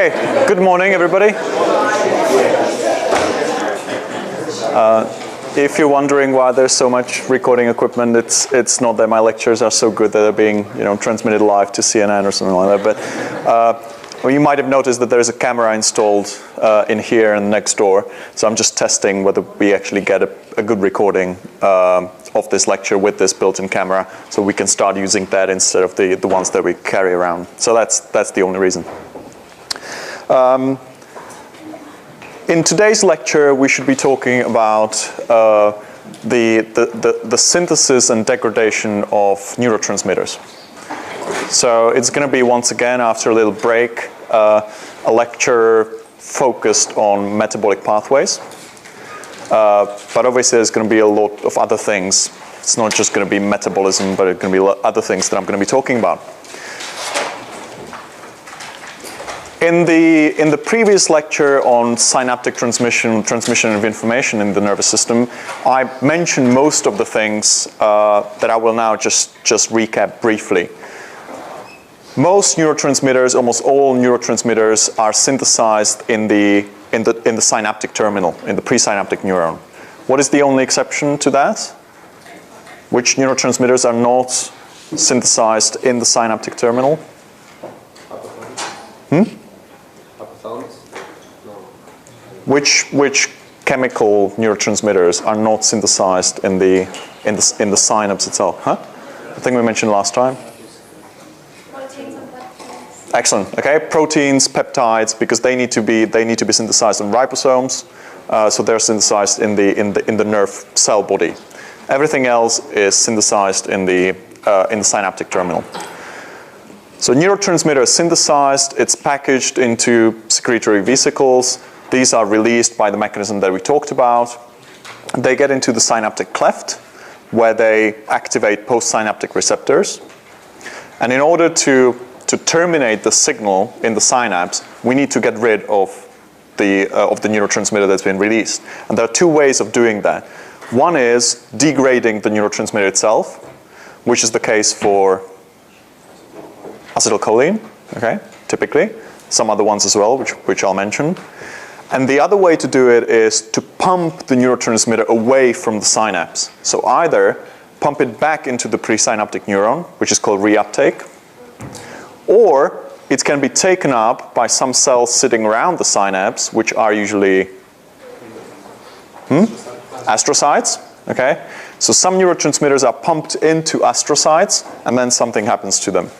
Okay, good morning everybody. If you're wondering why there's so much recording equipment, it's not that my lectures are so good that they're being transmitted live to CNN or something like that, but well, you might have noticed that there's a camera installed in here and next door, so I'm just testing whether we actually get a good recording of this lecture with this built-in camera, so we can start using that instead of the ones that we carry around. So that's the only reason. In today's lecture, we should be talking about the synthesis and degradation of neurotransmitters. So it's going to be, once again, after a little break, a lecture focused on metabolic pathways. But obviously, there's going to be a lot of other things. It's not just going to be metabolism, but it's going to be other things that I'm going to be talking about. In the previous lecture on synaptic transmission of information in the nervous system, I mentioned most of the things that I will now just recap briefly. Most neurotransmitters, almost all neurotransmitters, are synthesized in the synaptic terminal, in the presynaptic neuron. What is the only exception to that? Which neurotransmitters are not synthesized in the synaptic terminal? Which chemical neurotransmitters are not synthesized in the synapse itself? Huh? I think we mentioned last time. Proteins and peptides. Excellent. Okay, proteins, peptides, because they need to be synthesized in ribosomes, so they're synthesized in the nerve cell body. Everything else is synthesized in the synaptic terminal. So neurotransmitter is synthesized. It's packaged into secretory vesicles. These are released by the mechanism that we talked about. They get into the synaptic cleft, where they activate postsynaptic receptors. And in order to terminate the signal in the synapse, we need to get rid of the neurotransmitter that's been released. And there are two ways of doing that. One is degrading the neurotransmitter itself, which is the case for acetylcholine, okay, typically. Some other ones as well, which I'll mention. And the other way to do it is to pump the neurotransmitter away from the synapse. So either pump it back into the presynaptic neuron, which is called reuptake, or it can be taken up by some cells sitting around the synapse, which are usually astrocytes. Okay? So some neurotransmitters are pumped into astrocytes, and then something happens to them.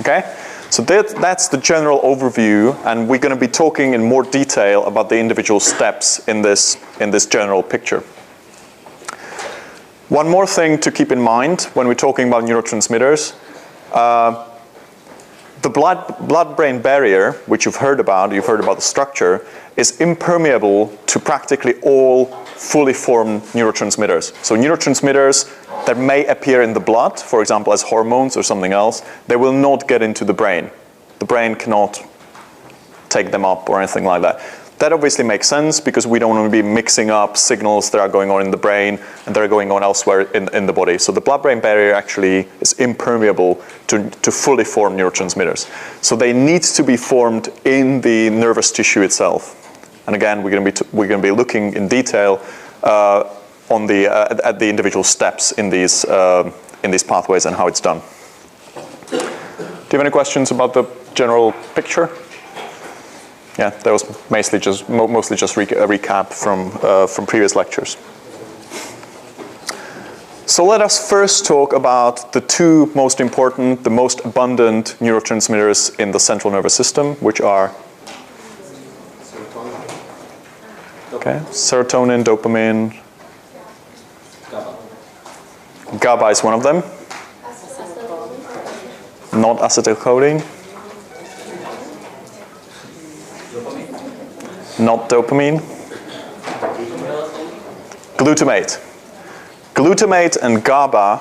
Okay? So that's the general overview, and we're going to be talking in more detail about the individual steps in this general picture. One more thing to keep in mind when we're talking about neurotransmitters, the blood-brain barrier, which you've heard about the structure, is impermeable to practically all fully formed neurotransmitters. So neurotransmitters that may appear in the blood, for example, as hormones or something else, they will not get into the brain. The brain cannot take them up or anything like that. That obviously makes sense because we don't want to be mixing up signals that are going on in the brain and that are going on elsewhere in the body. So the blood-brain barrier actually is impermeable to fully formed neurotransmitters. So they need to be formed in the nervous tissue itself. And again, we're going to be looking in detail at the individual steps in these pathways and how it's done. Do you have any questions about the general picture? Yeah, that was mostly just a recap from previous lectures. So let us first talk about the two most important, the most abundant neurotransmitters in the central nervous system, which are serotonin, dopamine. GABA is one of them. Not acetylcholine. Not dopamine. Glutamate. Glutamate and GABA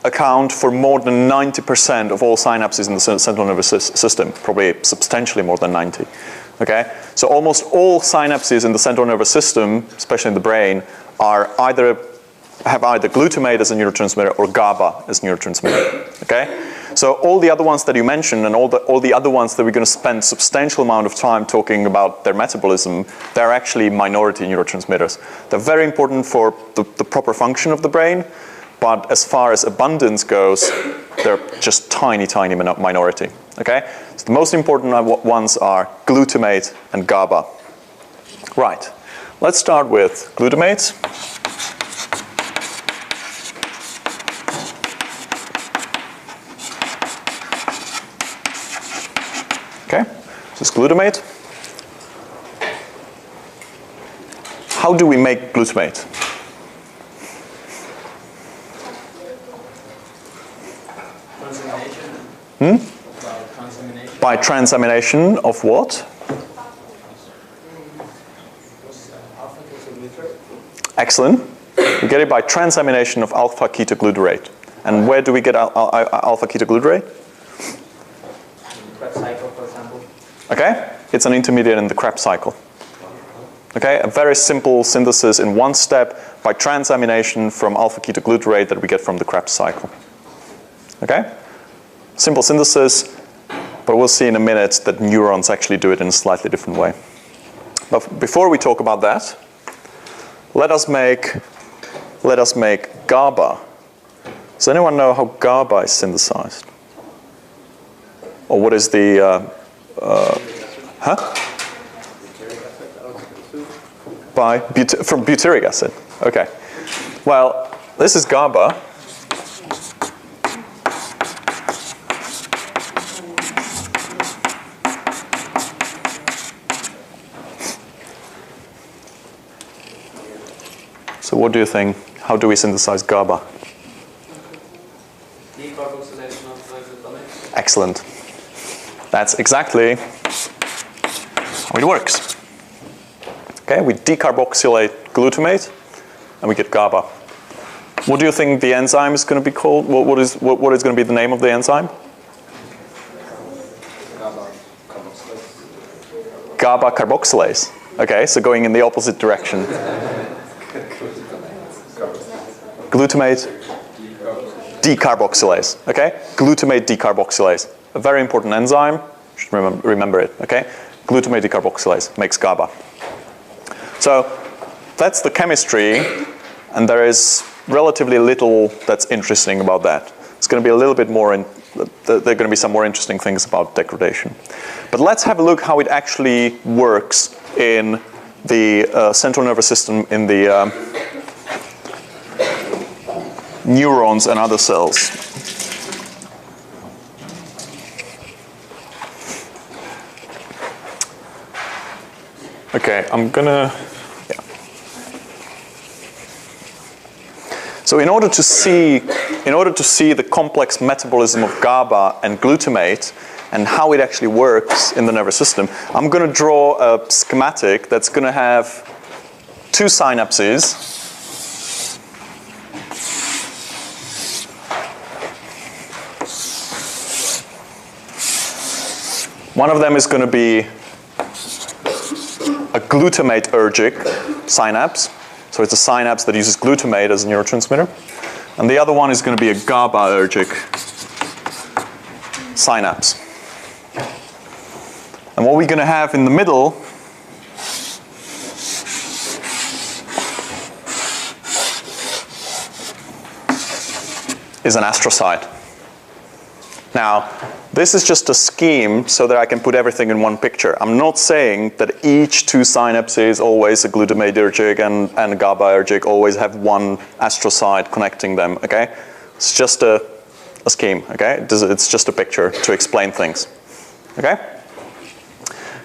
account for more than 90% of all synapses in the central nervous system, probably substantially more than 90. Okay? So almost all synapses in the central nervous system, especially in the brain, have either glutamate as a neurotransmitter or GABA as a neurotransmitter. Okay? So all the other ones that you mentioned and all the other ones that we're going to spend substantial amount of time talking about their metabolism, they're actually minority neurotransmitters. They're very important for the proper function of the brain, but as far as abundance goes, they're just tiny, tiny minority. Okay? So the most important ones are glutamate and GABA. Right. Let's start with glutamate. Okay, this is glutamate. How do we make glutamate? By transamination of what? Excellent. We get it by transamination of alpha-ketoglutarate. And where do we get alpha-ketoglutarate? Krebs cycle, for example. Okay, it's an intermediate in the Krebs cycle. Okay, a very simple synthesis in one step by transamination from alpha-ketoglutarate that we get from the Krebs cycle. Okay, simple synthesis, but we'll see in a minute that neurons actually do it in a slightly different way. But before we talk about that, let us make GABA. Does anyone know how GABA is synthesized? Or what is the, from butyric acid. Okay. Well, this is GABA. So what do you think? How do we synthesize GABA? Decarboxylation of glutamate. Excellent. That's exactly how it works. Okay, we decarboxylate glutamate and we get GABA. What do you think the enzyme is going to be called? What is going to be the name of the enzyme? GABA carboxylase. Okay, so going in the opposite direction. Glutamate decarboxylase. Okay, glutamate decarboxylase. A very important enzyme. You should remember it. Okay, glutamate decarboxylase makes GABA. So that's the chemistry, and there is relatively little that's interesting about that. It's going to be a little bit more, there are going to be some more interesting things about degradation. But let's have a look how it actually works in the central nervous system, in the neurons and other cells. Okay, I'm gonna, yeah. So in order to see the complex metabolism of GABA and glutamate and how it actually works in the nervous system, I'm going to draw a schematic that's going to have two synapses. One of them is going to be a glutamatergic synapse. So it's a synapse that uses glutamate as a neurotransmitter. And the other one is going to be a GABAergic synapse. And what we're going to have in the middle is an astrocyte. Now, this is just a scheme so that I can put everything in one picture. I'm not saying that each two synapses, always a glutamatergic and a GABAergic, always have one astrocyte connecting them, okay? It's just a scheme, okay? It's just a picture to explain things, okay?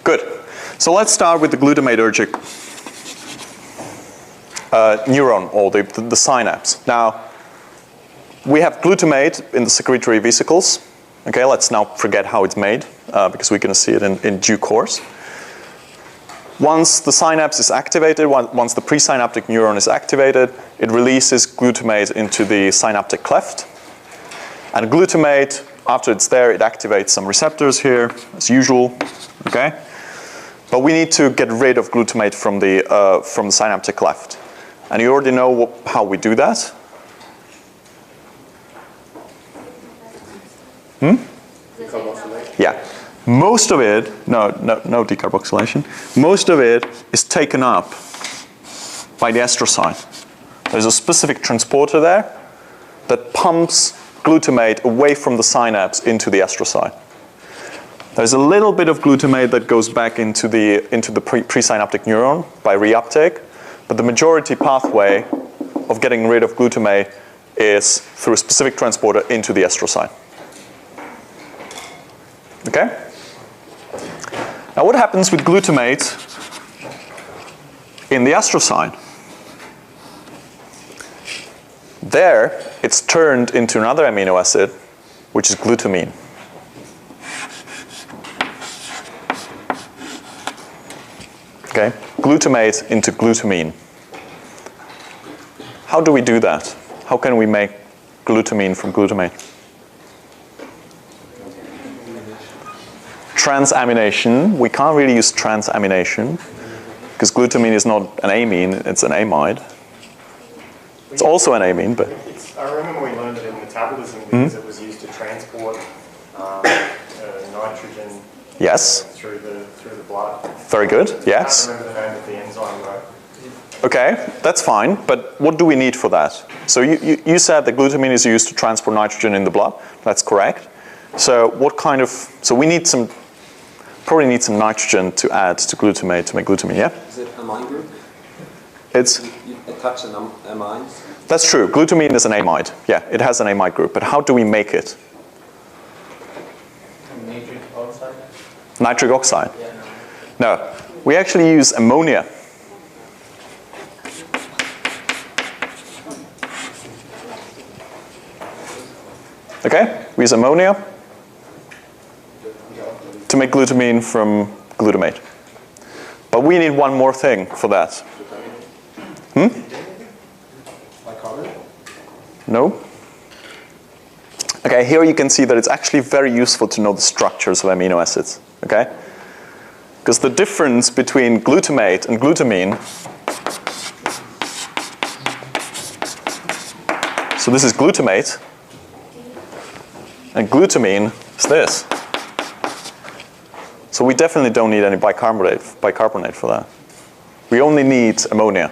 Good. So let's start with the glutamatergic neuron, or the synapse. Now, we have glutamate in the secretory vesicles. Okay, let's now forget how it's made, because we're going to see it in due course. Once the synapse is activated, once the presynaptic neuron is activated, it releases glutamate into the synaptic cleft. And glutamate, after it's there, it activates some receptors here, as usual. Okay, but we need to get rid of glutamate from the synaptic cleft. And you already know how we do that. Decarboxylation. Yeah. Most of it, no decarboxylation. Most of it is taken up by the astrocyte. There's a specific transporter there that pumps glutamate away from the synapse into the astrocyte. There's a little bit of glutamate that goes back into the presynaptic neuron by reuptake, but the majority pathway of getting rid of glutamate is through a specific transporter into the astrocyte. Okay? Now what happens with glutamate in the astrocyte? There, it's turned into another amino acid, which is glutamine. Okay? Glutamate into glutamine. How do we do that? How can we make glutamine from glutamate? Transamination. We can't really use transamination because glutamine is not an amine, it's an amide. It's also an amine, but... I remember we learned it in metabolism because it was used to transport nitrogen Yes. through the blood. Very good, yes. I can't remember the name of the enzyme though. Okay, that's fine, but what do we need for that? So you said that glutamine is used to transport nitrogen in the blood. That's correct. So what kind of... So we need some... Probably need some nitrogen to add to glutamate to make glutamine, yeah? Is it amine group? It's... You attach an amine? That's true. Glutamine is an amide. Yeah, it has an amide group. But how do we make it? Nitric oxide? Nitric oxide? Yeah, No. We actually use ammonia. Okay? We use ammonia to make glutamine from glutamate. But we need one more thing for that. No? Okay, here you can see that it's actually very useful to know the structures of amino acids. Okay? Because the difference between glutamate and glutamine, so this is glutamate, and glutamine is this. So we definitely don't need any bicarbonate for that. We only need ammonia.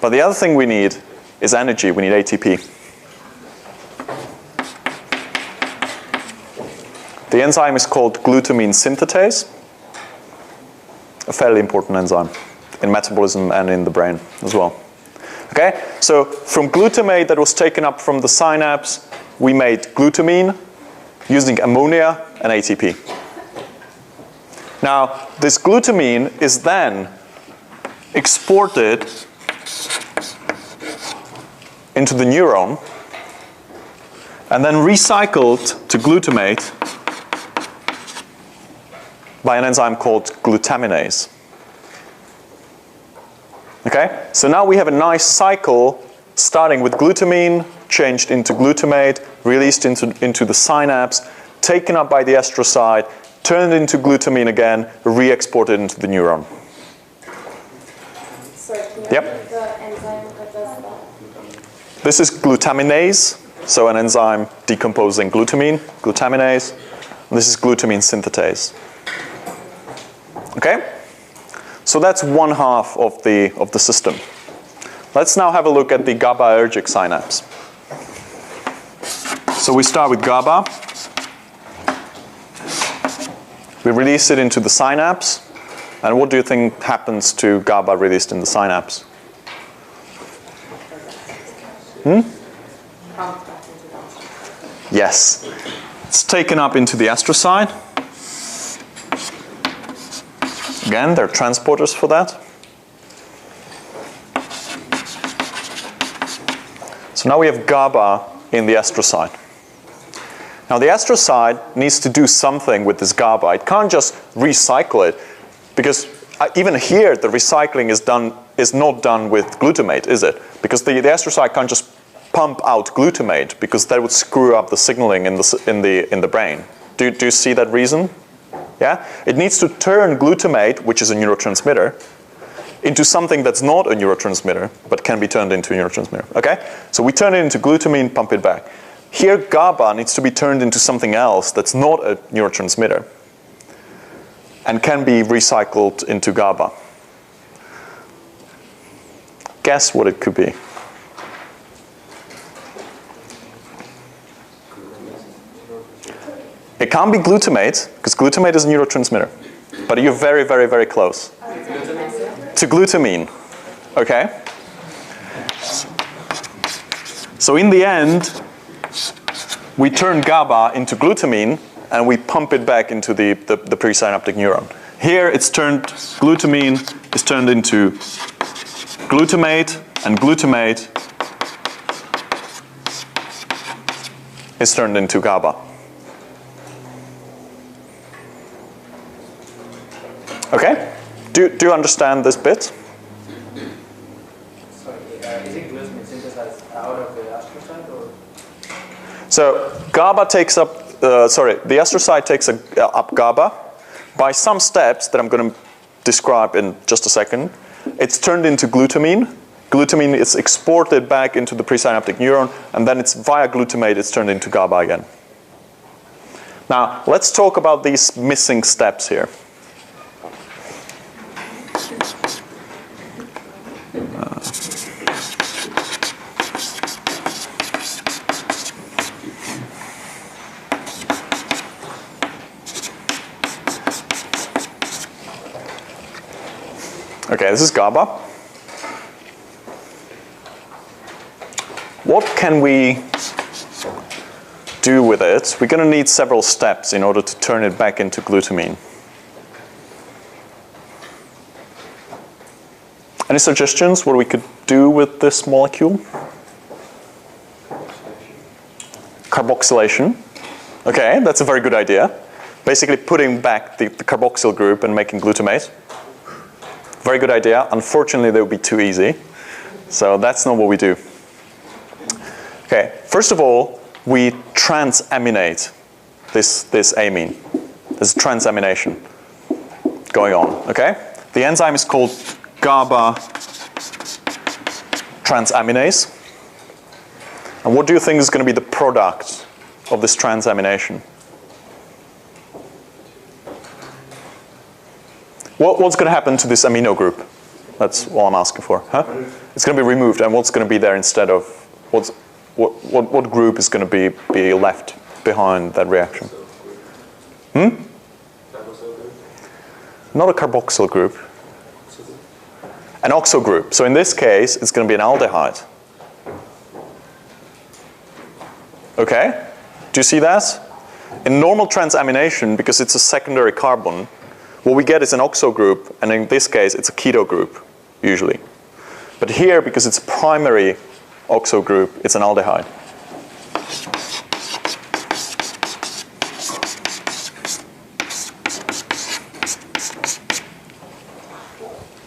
But the other thing we need is energy. We need ATP. The enzyme is called glutamine synthetase, a fairly important enzyme in metabolism and in the brain as well. Okay, so from glutamate that was taken up from the synapse, we made glutamine using ammonia and ATP. Now, this glutamine is then exported into the neuron and then recycled to glutamate by an enzyme called glutaminase. Okay, so now we have a nice cycle starting with glutamine, changed into glutamate, released into the synapse, taken up by the astrocyte, turned into glutamine again, re-exported into the neuron. Sorry, can you Yep. repeat the enzyme that does that? This is glutaminase, so an enzyme decomposing glutamine, glutaminase. And this is glutamine synthetase. Okay? So that's one half of the system. Let's now have a look at the GABAergic synapse. So we start with GABA. We release it into the synapse. And what do you think happens to GABA released in the synapse? Yes. It's taken up into the astrocyte. Again, there are transporters for that. So now we have GABA in the astrocyte. Now the astrocyte needs to do something with this GABA. It can't just recycle it, because even here the recycling is not done with glutamate, is it? Because the astrocyte can't just pump out glutamate, because that would screw up the signaling in the brain. Do you see that reason? Yeah? It needs to turn glutamate, which is a neurotransmitter, into something that's not a neurotransmitter, but can be turned into a neurotransmitter. Okay? So we turn it into glutamine, pump it back. Here, GABA needs to be turned into something else that's not a neurotransmitter and can be recycled into GABA. Guess what it could be. It can't be glutamate, because glutamate is a neurotransmitter. But you're very, very, very close. To glutamine. Okay? So in the end, we turn GABA into glutamine, and we pump it back into the presynaptic neuron. Here, it's turned, glutamine is turned into glutamate, and glutamate is turned into GABA. Okay? Do you understand this bit? Sorry, is it glutamine synthesized out of the astrocyte or? So GABA takes up, the astrocyte takes up GABA. By some steps that I'm going to describe in just a second, it's turned into glutamine. Glutamine is exported back into the presynaptic neuron, and then it's via glutamate, it's turned into GABA again. Now, let's talk about these missing steps here. Okay, this is GABA. What can we do with it? We're going to need several steps in order to turn it back into glutamine. Any suggestions what we could do with this molecule? Carboxylation. Okay, that's a very good idea. Basically putting back the carboxyl group and making glutamate. Very good idea. Unfortunately, that would be too easy. So that's not what we do. Okay, first of all, we transaminate this amine. There's transamination going on, okay? The enzyme is called GABA transaminase. And what do you think is going to be the product of this transamination? What's going to happen to this amino group? That's all I'm asking for. Huh? It's going to be removed, and what's going to be there instead of what group is going to be left behind that reaction? Not a carboxyl group. An oxo group. So in this case, it's going to be an aldehyde. Okay? Do you see that? In normal transamination, because it's a secondary carbon, what we get is an oxo group, and in this case, it's a keto group, usually. But here, because it's a primary oxo group, it's an aldehyde.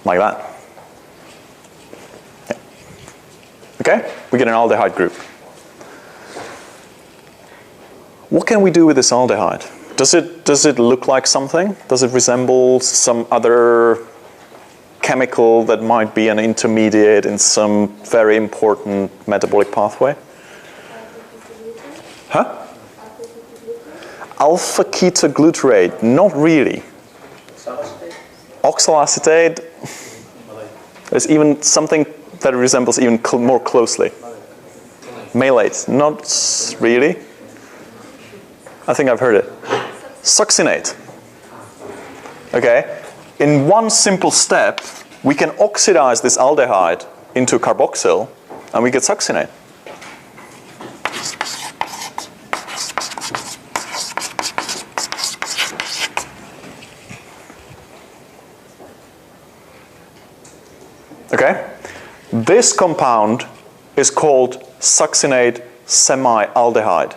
Like that. Yeah. Okay? We get an aldehyde group. What can we do with this aldehyde? Does it look like something? Does it resemble some other chemical that might be an intermediate in some very important metabolic pathway? Huh? Alpha-ketoglutarate, not really. Oxaloacetate, there's even something that resembles even more closely. Malate, not really. I think I've heard it. Succinate. Okay? In one simple step, we can oxidize this aldehyde into carboxyl, and we get succinate. Okay? This compound is called succinate semialdehyde.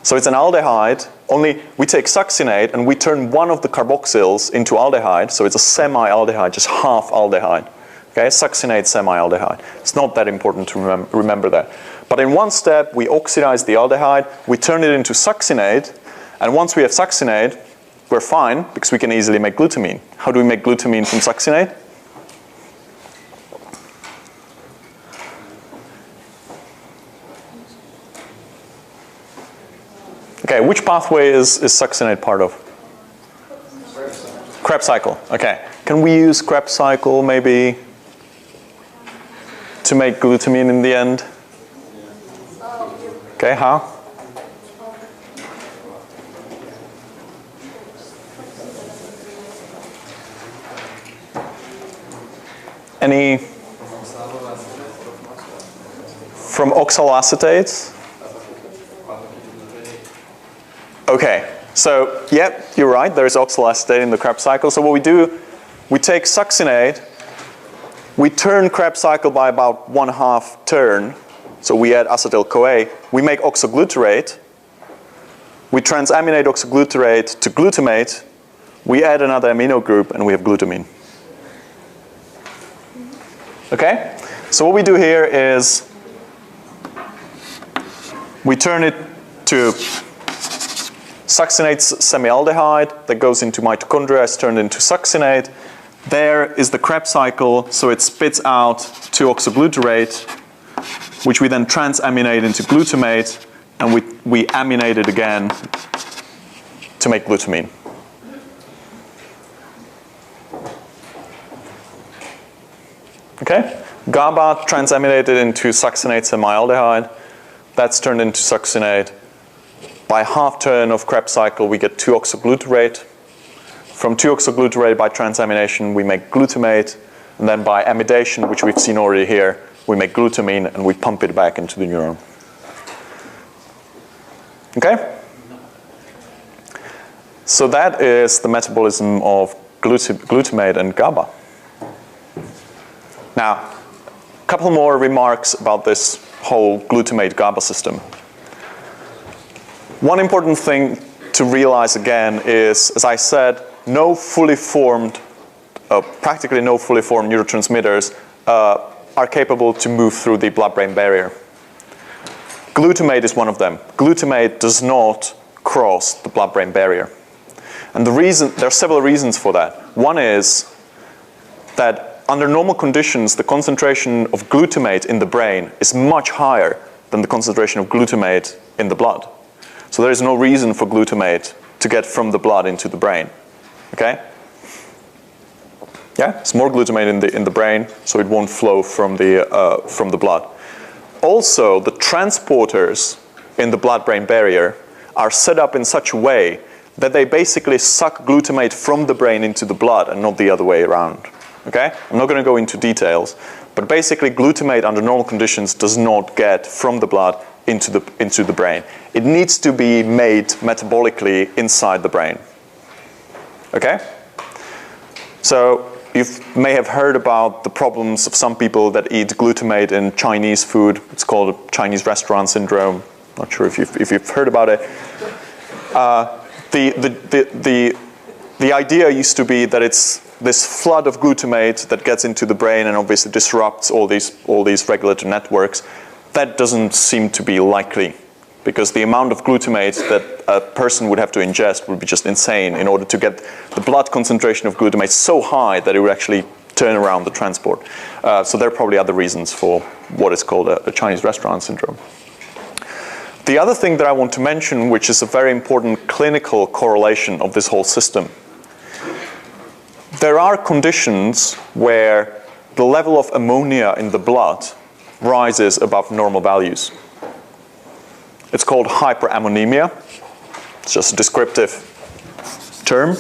So it's an aldehyde, only we take succinate and we turn one of the carboxyls into aldehyde, so it's a semi-aldehyde, just half aldehyde. Okay, succinate semi-aldehyde. It's not that important to remember that. But in one step, we oxidize the aldehyde, we turn it into succinate, and once we have succinate, we're fine, because we can easily make glutamine. How do we make glutamine from succinate? Which pathway is succinate part of? Krebs cycle. Okay. Can we use Krebs cycle maybe to make glutamine in the end? Okay, how? Any from oxaloacetate? Okay, so yep, you're right, there is oxaloacetate in the Krebs cycle. So what we do, we take succinate, we turn Krebs cycle by about 1/2 turn, so we add acetyl-CoA, we make oxoglutarate, we transaminate oxoglutarate to glutamate, we add another amino group, and we have glutamine. Okay? So what we do here is we turn it to succinate semialdehyde that goes into mitochondria, is turned into succinate. There is the Krebs cycle, so it spits out 2-oxoglutarate, which we then transaminate into glutamate, and we aminate it again to make glutamine. Okay? GABA transaminated into succinate semialdehyde. That's turned into succinate. By 1/2 turn of Krebs cycle, we get 2-oxoglutarate. From 2-oxoglutarate by transamination, we make glutamate. And then by amidation, which we've seen already here, we make glutamine and we pump it back into the neuron. Okay? So that is the metabolism of glutamate and GABA. Now, a couple more remarks about this whole glutamate-GABA system. One important thing to realize again is, as I said, practically no fully formed neurotransmitters are capable to move through the blood-brain barrier. Glutamate is one of them. Glutamate does not cross the blood-brain barrier. And there are several reasons for that. One is that under normal conditions, the concentration of glutamate in the brain is much higher than the concentration of glutamate in the blood. So there is no reason for glutamate to get from the blood into the brain. Okay? Yeah, it's more glutamate in the brain, so it won't flow from the blood. Also, the transporters in the blood-brain barrier are set up in such a way that they basically suck glutamate from the brain into the blood and not the other way around. Okay? I'm not going to go into details, but basically glutamate under normal conditions does not get from the blood into the brain. It needs to be made metabolically inside the brain. Okay? So you may have heard about the problems of some people that eat glutamate in Chinese food. It's called Chinese restaurant syndrome. Not sure if you've heard about it. The idea used to be that it's this flood of glutamate that gets into the brain and obviously disrupts all these regulatory networks. That doesn't seem to be likely, because the amount of glutamate that a person would have to ingest would be just insane in order to get the blood concentration of glutamate so high that it would actually turn around the transport. So there are probably other reasons for what is called a Chinese restaurant syndrome. The other thing that I want to mention, which is a very important clinical correlation of this whole system, there are conditions where the level of ammonia in the blood rises above normal values. It's called hyperammonemia. It's just a descriptive term.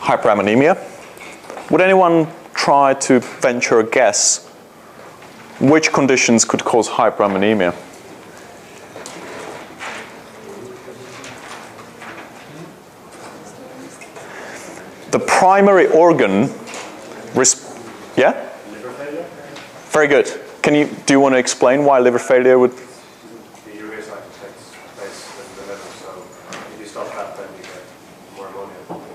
Hyperammonemia. Would anyone try to venture a guess which conditions could cause hyperammonemia? The primary organ, yeah? Liver failure? Very good. Do you want to explain why liver failure would? The urea cycle takes place in the liver, so if you stop that, then you get more ammonia.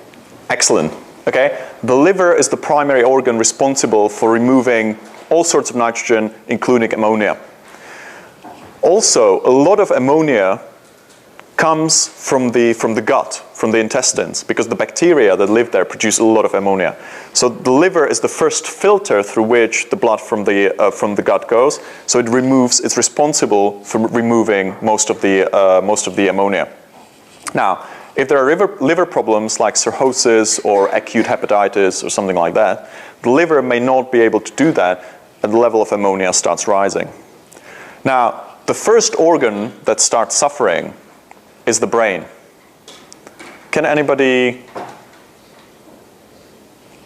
Excellent. Okay. The liver is the primary organ responsible for removing all sorts of nitrogen, including ammonia. Also, a lot of ammonia comes from the gut, from the intestines, because the bacteria that live there produce a lot of ammonia. So the liver is the first filter through which the blood from the gut goes. So it's responsible for removing most of the ammonia. Now, if there are liver problems like cirrhosis or acute hepatitis or something like that, the liver may not be able to do that, and the level of ammonia starts rising. Now, the first organ that starts suffering is the brain. Can anybody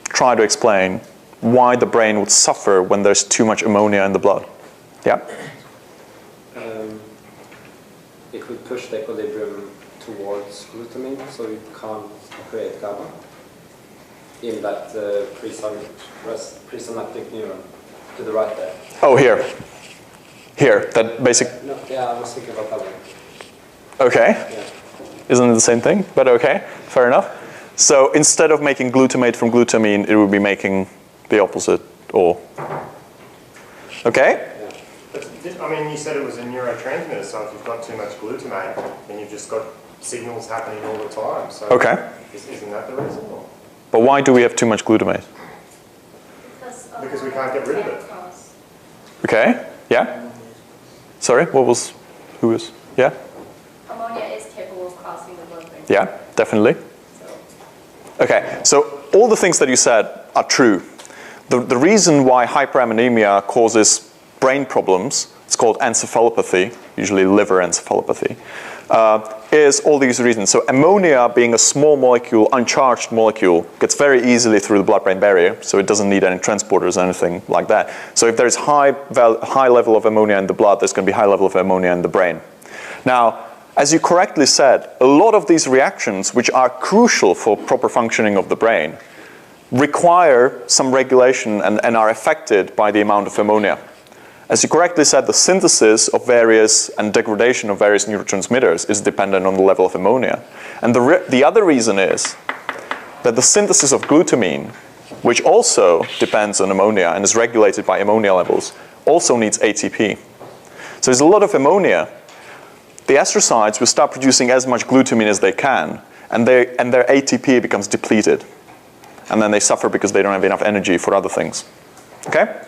try to explain why the brain would suffer when there's too much ammonia in the blood? Yeah? It would push the equilibrium towards glutamine, so you can't create GABA in that presynaptic neuron to the right there. Oh, here. Here, that basic... No, yeah, I was thinking about that one. Okay. Yeah. Isn't it the same thing? But okay, fair enough. So instead of making glutamate from glutamine, it would be making the opposite, or... Okay? But, I mean, you said it was a neurotransmitter, so if you've got too much glutamate, then you've just got signals happening all the time. So Okay. Isn't that the reason? Or? But why do we have too much glutamate? Because we can't get rid of it. Okay, yeah? Sorry, who was, yeah? Ammonia is capable of crossing the blood-brain. Yeah, definitely. Okay, so all the things that you said are true. The reason why hyperammonemia causes brain problems, it's called encephalopathy, usually liver encephalopathy, is all these reasons. So ammonia, being a small molecule, uncharged molecule, gets very easily through the blood-brain barrier, so it doesn't need any transporters or anything like that. So if there's high level of ammonia in the blood, there's going to be high level of ammonia in the brain. Now, as you correctly said, a lot of these reactions, which are crucial for proper functioning of the brain, require some regulation and are affected by the amount of ammonia. As you correctly said, the synthesis of various and degradation of various neurotransmitters is dependent on the level of ammonia. And the other reason is that the synthesis of glutamine, which also depends on ammonia and is regulated by ammonia levels, also needs ATP. So there's a lot of ammonia. The astrocytes will start producing as much glutamine as they can, and their ATP becomes depleted. And then they suffer because they don't have enough energy for other things. Okay?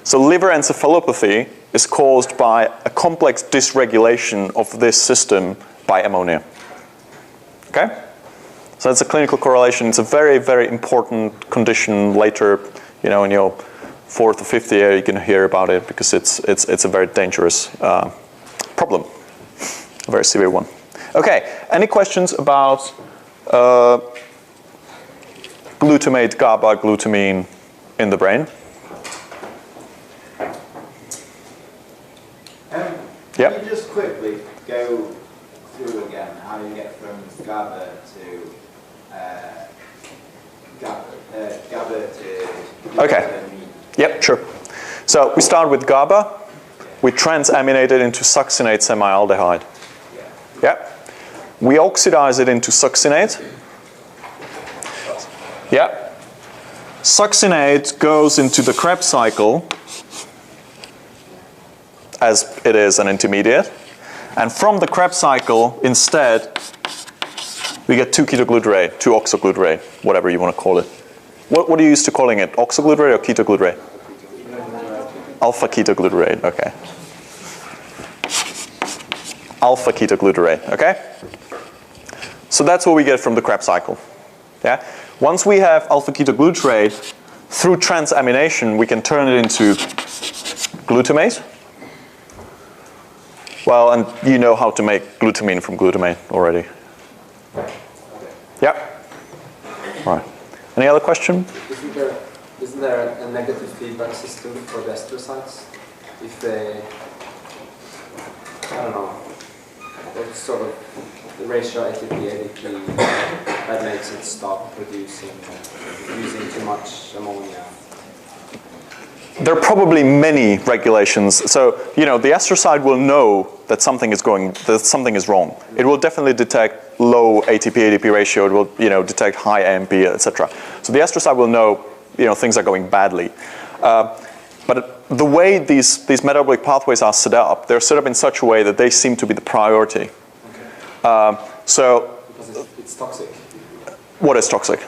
So liver encephalopathy is caused by a complex dysregulation of this system by ammonia. Okay? So that's a clinical correlation. It's a very, very important condition. Later, you know, in your 4th or 5th year, you can hear about it because it's a very dangerous problem, a very severe one. Okay, any questions about glutamate, GABA, glutamine in the brain? Yep. Can you just quickly go through again how you get from GABA to GABA to Okay. Yep, sure. So we start with GABA. We transaminate it into succinate semialdehyde. Yep. We oxidize it into succinate. Yep. Succinate goes into the Krebs cycle as it is an intermediate. And from the Krebs cycle, instead, we get 2-ketoglutarate, 2-oxoglutarate, whatever you want to call it. What are you used to calling it? Oxoglutarate or ketoglutarate? Alpha-ketoglutarate, okay. Alpha-ketoglutarate, okay? So that's what we get from the Krebs cycle. Yeah? Once we have alpha-ketoglutarate, through transamination, we can turn it into glutamate. Well, and you know how to make glutamine from glutamate already. Yep. All right. Any other question? Isn't there a negative feedback system for the astrocytes? If they, I don't know, it's sort of the ratio ATP-ADP that makes it stop producing, using too much ammonia. There are probably many regulations. So, you know, the astrocyte will know that something is wrong. It will definitely detect low ATP-ADP ratio. It will, you know, detect high AMP, etc. So the astrocyte will know, you know, things are going badly. But the way these metabolic pathways are set up, they're set up in such a way that they seem to be the priority. So Because it's toxic. what is toxic?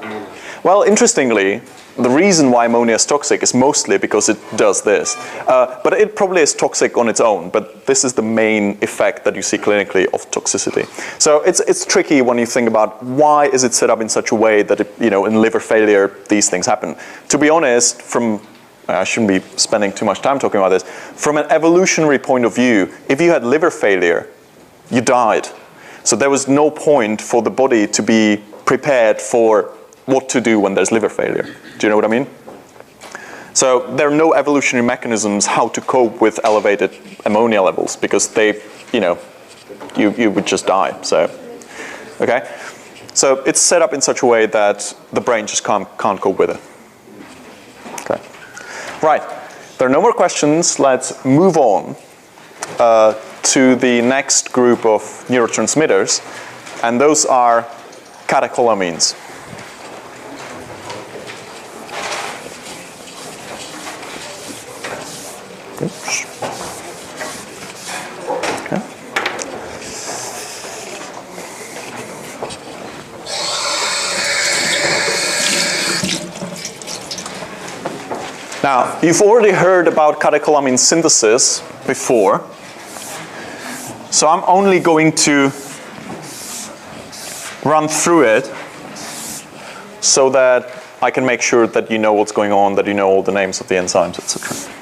Ammonia. Well, interestingly, the reason why ammonia is toxic is mostly because it does this. But it probably is toxic on its own, but this is the main effect that you see clinically of toxicity. So it's tricky when you think about why is it set up in such a way that, in liver failure, these things happen. To be honest, I shouldn't be spending too much time talking about this. From an evolutionary point of view, if you had liver failure, you died. So there was no point for the body to be prepared for what to do when there's liver failure. Do you know what I mean? So there are no evolutionary mechanisms how to cope with elevated ammonia levels because they, you would just die. So, okay? So it's set up in such a way that the brain just can't cope with it. Okay. Right. There are no more questions. Let's move on to the next group of neurotransmitters, and those are catecholamines. Oops. Okay. Now, you've already heard about catecholamine synthesis before, so I'm only going to run through it so that I can make sure that you know what's going on, that you know all the names of the enzymes, etc.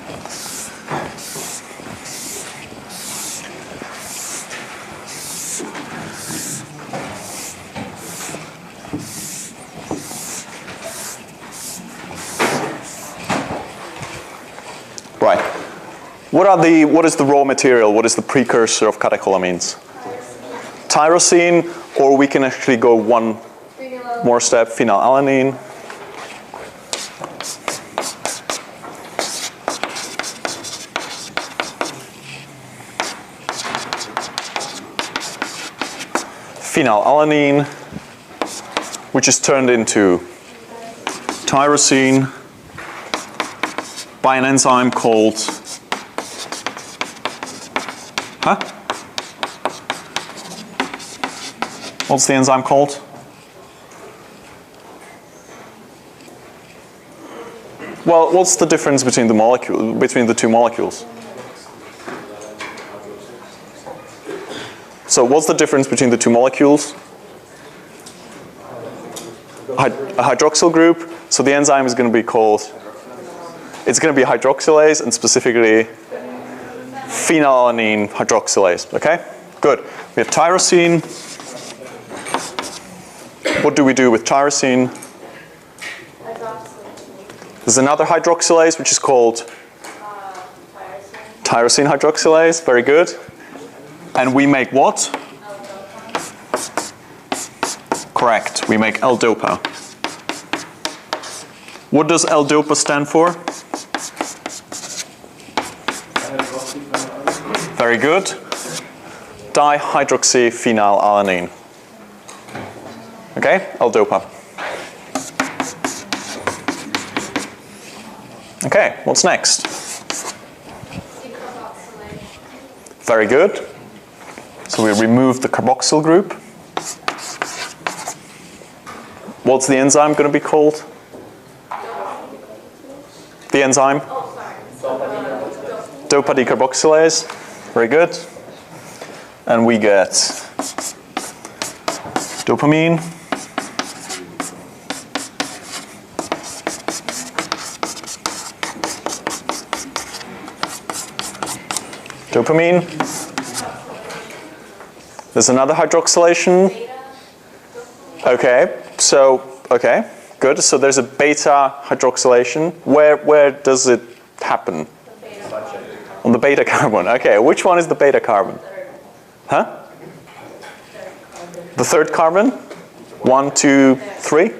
Right. What is the raw material? What is the precursor of catecholamines? Tyrosine, or we can actually go one more step, phenylalanine. Phenylalanine, which is turned into tyrosine by an enzyme called, What's the enzyme called? Well, what's the difference between the two molecules? So what's the difference between the two molecules? A hydroxyl group. So the enzyme is going to be called, it's going to be hydroxylase, and specifically phenylalanine hydroxylase. Okay? Good. We have tyrosine. What do we do with tyrosine? There's another hydroxylase which is called tyrosine hydroxylase. Very good. And we make what? Correct. We make L-DOPA. What does L-DOPA stand for? Very good. Dihydroxyphenylalanine. Okay, L-DOPA. Okay, what's next? Very good. So we remove the carboxyl group. What's the enzyme going to be called? The enzyme? Dopa decarboxylase. Very good. And we get dopamine. Dopamine. There's another hydroxylation. Okay, good. So there's a beta hydroxylation. Where does it happen? On the beta carbon. Okay, which one is the beta carbon? Huh? The third carbon? 1, 2, 3?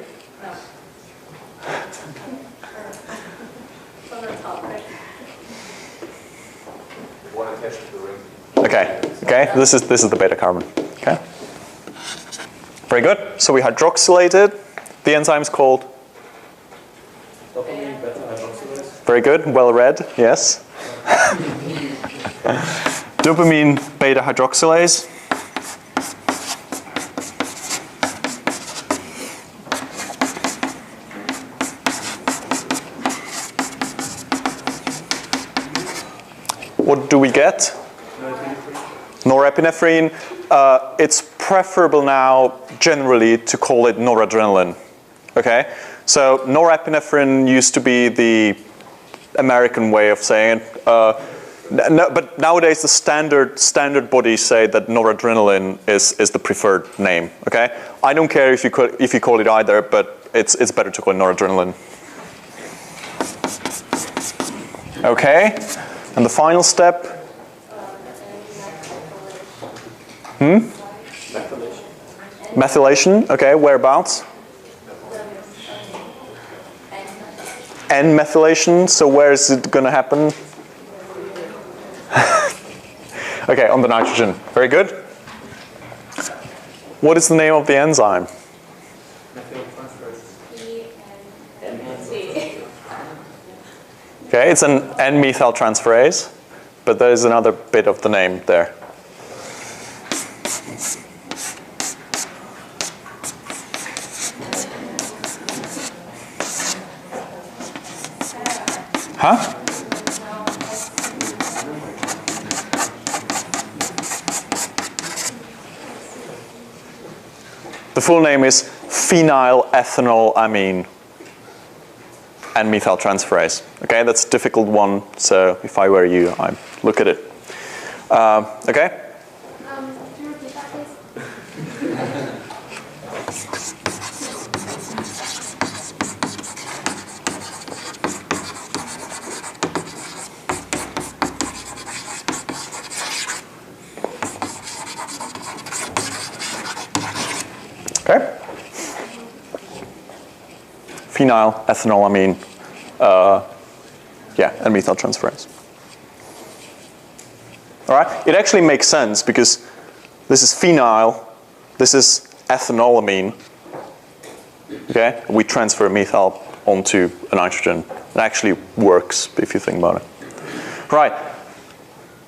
Okay, this is the beta carbon. Okay. Very good. So we hydroxylated. The enzyme is called? Dopamine beta hydroxylase. Very good. Well read. Yes. Dopamine beta hydroxylase. what do we get? Norepinephrine. It's preferable now generally to call it noradrenaline. Okay? So norepinephrine used to be the American way of saying it. But nowadays the standard bodies say that noradrenaline is the preferred name. Okay? I don't care if you call it either, but it's better to call it noradrenaline. Okay? And the final step. Methylation. Okay, whereabouts? N-methylation. So where is it going to happen? Okay, on the nitrogen. Very good. What is the name of the enzyme? Okay, it's an N-methyltransferase, but there is another bit of the name there. Huh? The full name is phenylethynylamine N-methyltransferase. Okay, that's a difficult one, so if I were you, I'd look at it. Okay? Could you repeat that, please? Okay? Phenylethynylamine, N-methyltransferase. All right? It actually makes sense because this is phenyl, this is ethanolamine. Okay? We transfer methyl onto a nitrogen. It actually works if you think about it. Right.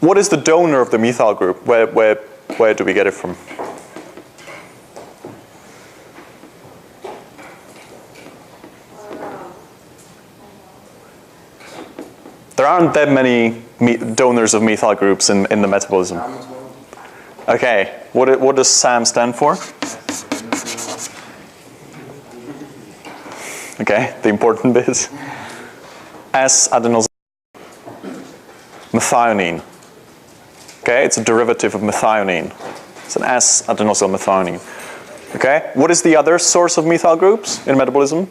What is the donor of the methyl group? Where do we get it from? There aren't that many donors of methyl groups in the metabolism. Okay, what does SAM stand for? Okay, the important bit. S-adenosyl methionine. Okay, it's a derivative of methionine. It's an S-adenosyl methionine. Okay, what is the other source of methyl groups in metabolism?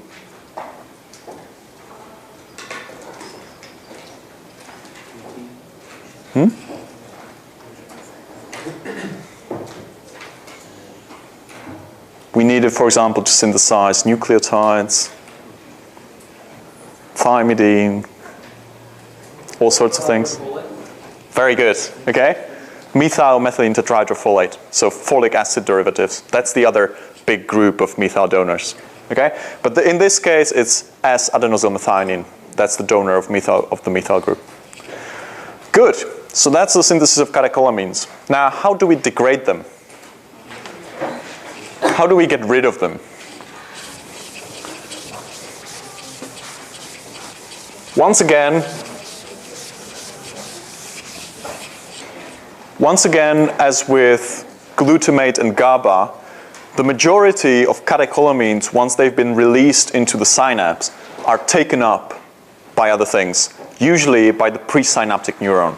We need it, for example, to synthesize nucleotides, thymidine, all sorts of things. Very good, okay? Methylmethylene tetrahydrofolate, so folic acid derivatives. That's the other big group of methyl donors, okay? But in this case, it's S-adenosyl methionine. That's the donor of the methyl group. Good, so that's the synthesis of catecholamines. Now, how do we degrade them? How do we get rid of them? Once again, as with glutamate and GABA, the majority of catecholamines, once they've been released into the synapse, are taken up by other things, usually by the presynaptic neuron.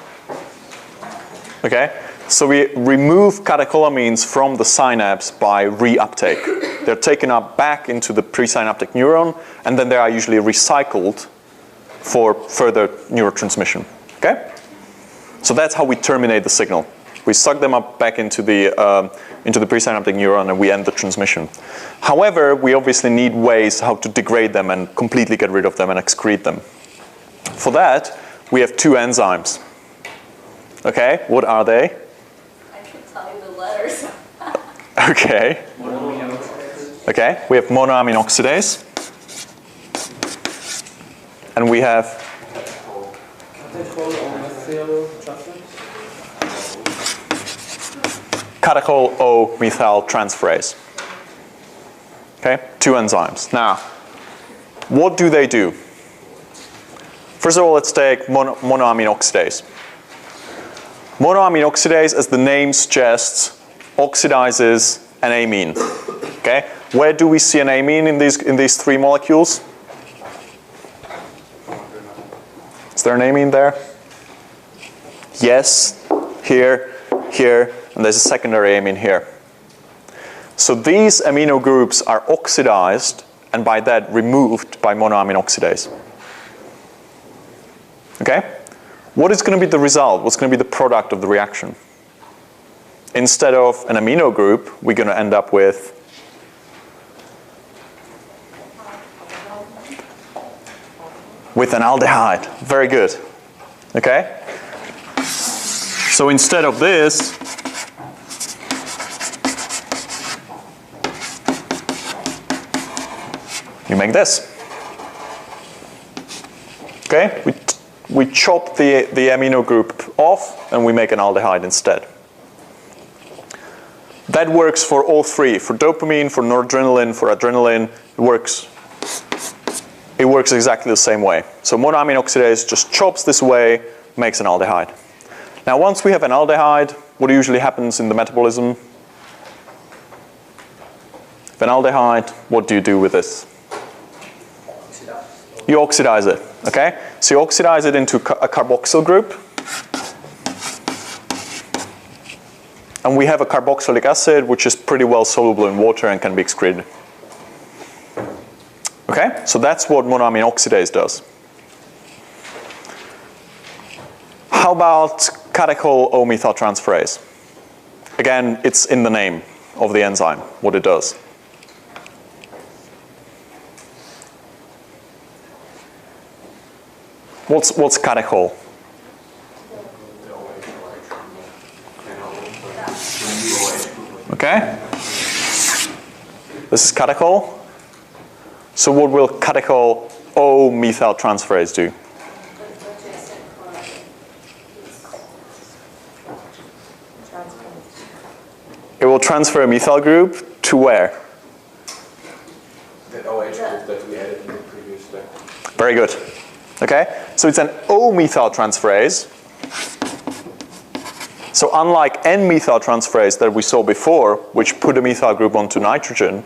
Okay? So we remove catecholamines from the synapse by reuptake. They're taken up back into the presynaptic neuron, and then they are usually recycled for further neurotransmission. Okay? So that's how we terminate the signal. We suck them up back into the presynaptic neuron, and we end the transmission. However, we obviously need ways how to degrade them and completely get rid of them and excrete them. For that, we have two enzymes. Okay, what are they? I can tell you the letters. Okay. Okay, we have monoamine oxidase. And we have catechol O methyl transferase. Okay, two enzymes. Now, what do they do? First of all, let's take monoamine oxidase. Monoamine oxidase, as the name suggests, oxidizes an amine. Okay? Where do we see an amine in these three molecules? Is there an amine there? Yes, here, here, and there's a secondary amine here. So these amino groups are oxidized and by that removed by monoamine oxidase. Okay? What is going to be the result? What's going to be the product of the reaction? Instead of an amino group, we're going to end up with an aldehyde. Very good. Okay? So instead of this, you make this. Okay? We chop the amino group off and we make an aldehyde instead. That works for all three. For dopamine, for noradrenaline, for adrenaline, it works exactly the same way. So monoamine oxidase just chops this away, makes an aldehyde. Now once we have an aldehyde, what usually happens in the metabolism? If an aldehyde, what do you do with this? You oxidize it, okay? So you oxidize it into a carboxyl group. And we have a carboxylic acid which is pretty well soluble in water and can be excreted. Okay? So that's what monoamine oxidase does. How about catechol O-methyltransferase? Again, it's in the name of the enzyme, what it does. What's catechol? Okay? This is catechol. So what will catechol O-methyltransferase do? It will transfer a methyl group to where? The OH group that we added in the previous step. Very good. Okay? So it's an O-methyltransferase. So unlike N-methyltransferase that we saw before, which put a methyl group onto nitrogen,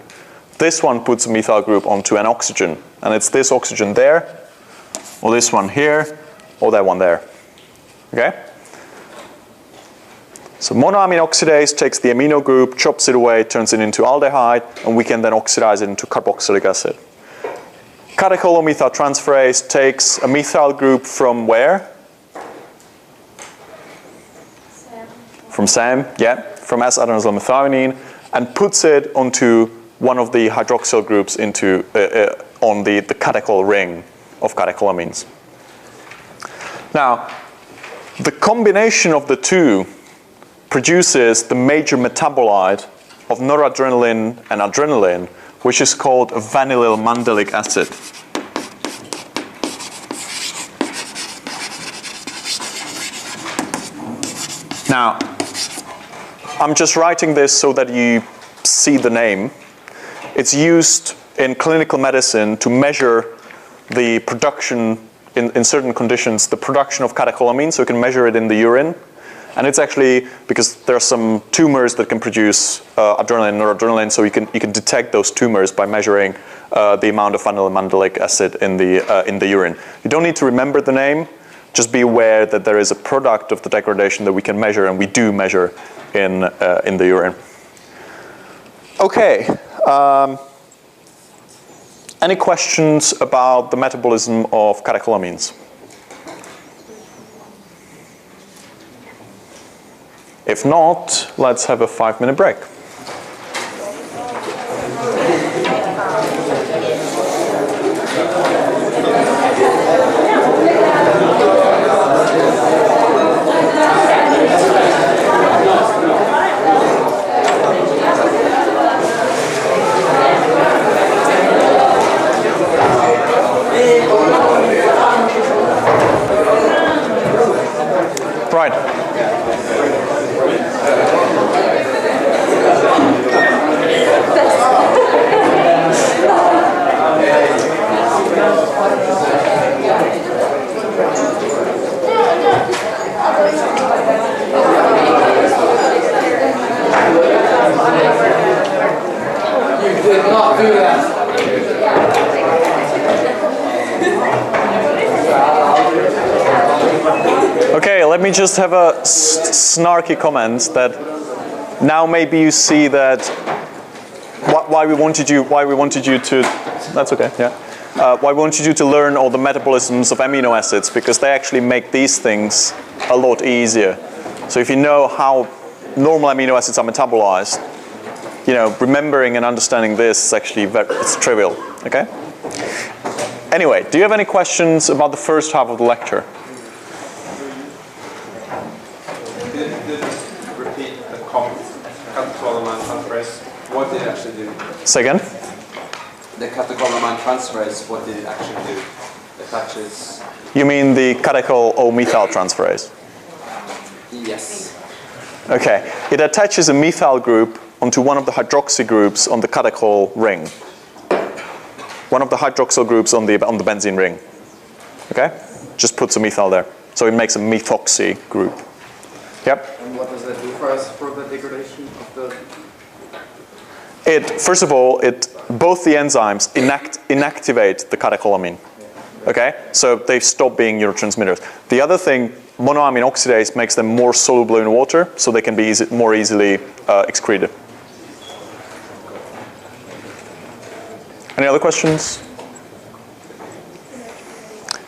this one puts a methyl group onto an oxygen. And it's this oxygen there, or this one here, or that one there. Okay? So monoamine oxidase takes the amino group, chops it away, turns it into aldehyde, and we can then oxidize it into carboxylic acid. Catechol O-methyltransferase takes a methyl group from where? From SAM, yeah, from S-adenosyl methionine, and puts it onto one of the hydroxyl groups into on the catechol ring of catecholamines. Now, the combination of the two produces the major metabolite of noradrenaline and adrenaline, which is called a vanillyl mandelic acid. Now, I'm just writing this so that you see the name. It's used in clinical medicine to measure the production, in certain conditions, the production of catecholamine, so you can measure it in the urine. And it's actually because there are some tumors that can produce adrenaline and noradrenaline, so you can detect those tumors by measuring the amount of vanillyl mandelic acid in the urine. You don't need to remember the name. Just be aware that there is a product of the degradation that we can measure, and we do measure in the urine. Okay. Any questions about the metabolism of catecholamines? If not, let's have a 5-minute break. Right. just have a snarky comment that now maybe you see that why we wanted you to, that's okay, yeah. Why we wanted you to learn all the metabolisms of amino acids, because they actually make these things a lot easier. So if you know how normal amino acids are metabolized, you know, remembering and understanding this is actually it's trivial, okay? Anyway, do you have any questions about the first half of the lecture? Did repeat the catecholamine transferase? What did it actually do? Say again? The catecholamine transferase, what did it actually do? Attaches. You mean the catechol O methyl transferase? Yes. Okay. It attaches a methyl group onto one of the hydroxy groups on the catechol ring. One of the hydroxyl groups on the benzene ring. Okay? Just puts a methyl there. So it makes a methoxy group. Yep. And what does that do for us for the degradation of the... First of all, both the enzymes inactivate the catecholamine. Okay? So they stop being neurotransmitters. The other thing, monoamine oxidase makes them more soluble in water, so they can be more easily excreted. Any other questions?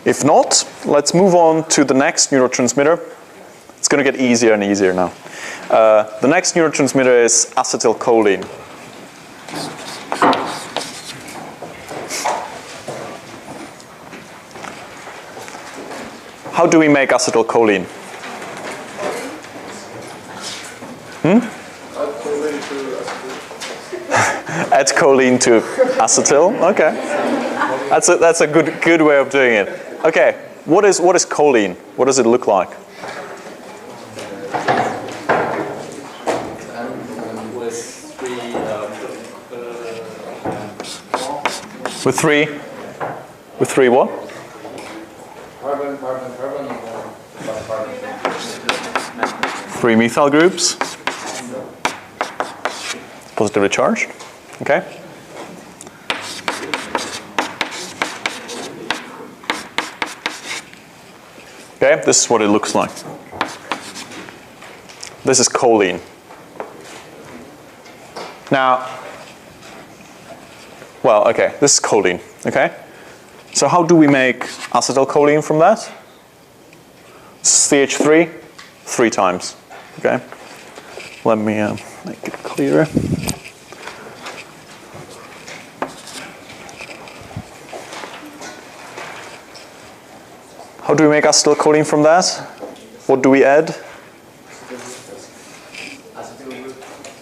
If not, let's move on to the next neurotransmitter. It's going to get easier and easier now. The next neurotransmitter is acetylcholine. How do we make acetylcholine? Add choline to acetyl. Okay, that's a good way of doing it. Okay, what is choline? What does it look like? With three what? Carbon. 3 methyl groups. Positively charged. Okay. Okay, this is what it looks like. This is choline. Now, well, okay, this is choline, okay? So how do we make acetylcholine from that? CH3, 3 times, okay? Let me make it clearer. How do we make acetylcholine from that? What do we add?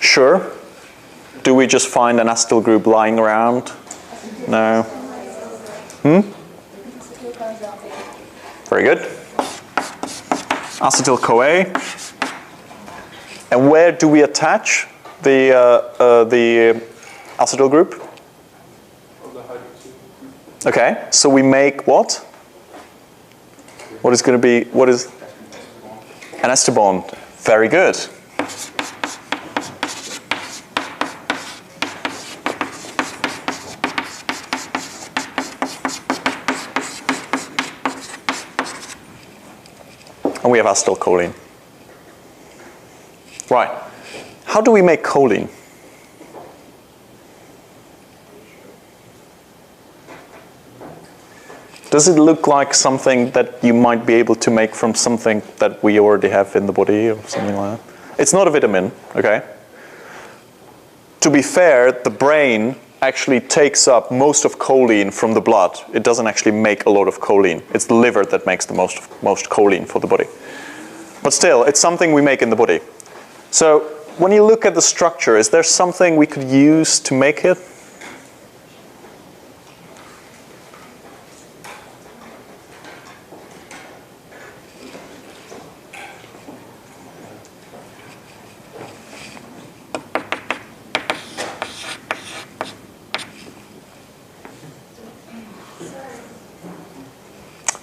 Sure. Do we just find an acetyl group lying around? No. Very good. Acetyl-CoA. And where do we attach the acetyl group? Okay, so we make what? What is going to be, what is? An ester bond. Very good. And we have acetylcholine. Right. How do we make choline? Does it look like something that you might be able to make from something that we already have in the body or something like that? It's not a vitamin, okay? To be fair, the brain actually takes up most of choline from the blood. It doesn't actually make a lot of choline. It's the liver that makes the most choline for the body. But still, it's something we make in the body. So when you look at the structure, is there something we could use to make it?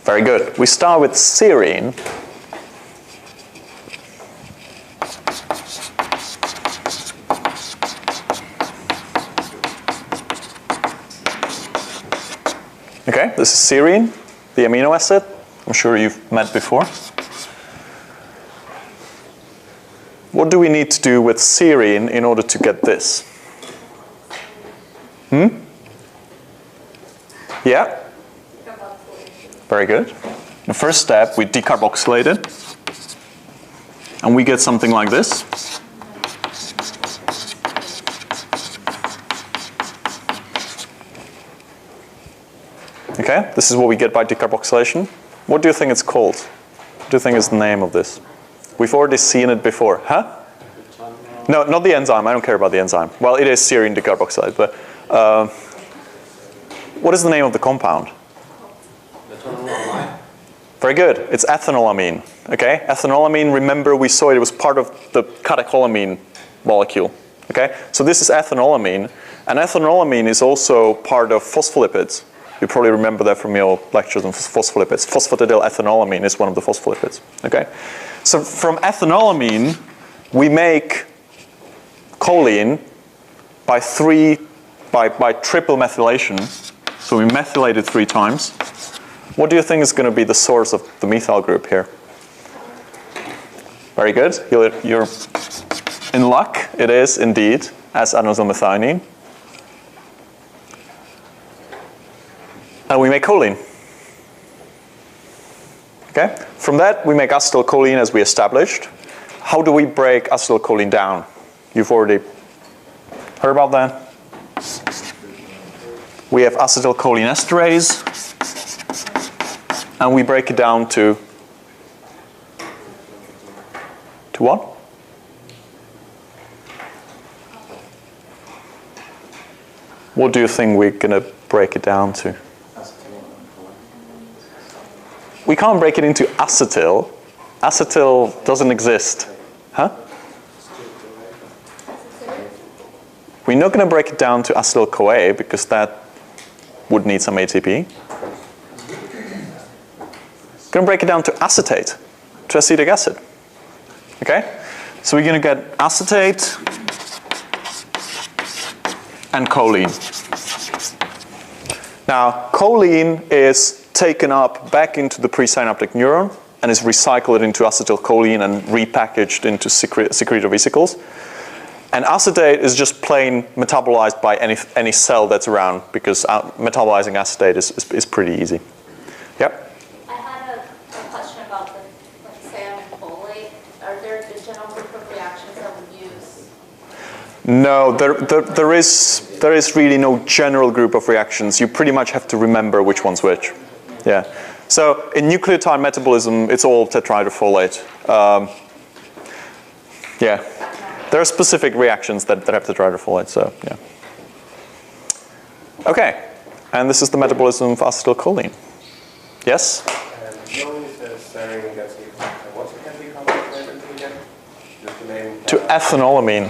Very good. We start with serine. Okay, this is serine, the amino acid. I'm sure you've met before. What do we need to do with serine in order to get this? Yeah? Very good. The first step, we decarboxylate it. And we get something like this. Okay, this is what we get by decarboxylation. What do you think it's called? What do you think is the name of this? We've already seen it before. Huh? No, not the enzyme. I don't care about the enzyme. Well, it is serine decarboxylate, but what is the name of the compound? Very good. It's ethanolamine. Okay, ethanolamine. Remember, we saw it was part of the catecholamine molecule. Okay, so this is ethanolamine, and ethanolamine is also part of phospholipids. You probably remember that from your lectures on phospholipids. Phosphatidylethanolamin is one of the phospholipids. Okay, so from ethanolamine, we make choline by triple methylation. So we methylate it 3 times. What do you think is going to be the source of the methyl group here? Very good. You're in luck. It is indeed S-adenosylmethionine. And we make choline. Okay? From that, we make acetylcholine as we established. How do we break acetylcholine down? You've already heard about that. We have acetylcholine esterase, and we break it down to what? What do you think we're going to break it down to? We can't break it into acetyl. Acetyl doesn't exist. Huh? We're not going to break it down to acetyl-CoA because that would need some ATP. We're going to break it down to acetate, to acetic acid. Okay? So we're going to get acetate and choline. Now, choline is taken up back into the presynaptic neuron and is recycled into acetylcholine and repackaged into secretor vesicles. And acetate is just plain metabolized by any cell that's around because metabolizing acetate is pretty easy. Yep? I had a question about the, like, say, folate. Are there a general group of reactions that we use? No, there is really no general group of reactions. You pretty much have to remember which one's which. Yeah. So in nucleotide metabolism, it's all tetrahydrofolate. Yeah. There are specific reactions that have tetrahydrofolate, so yeah. Okay. And this is the metabolism of acetylcholine. Yes? Normally it says serine gets what can be concentrated to again? Just the name. To ethanolamine.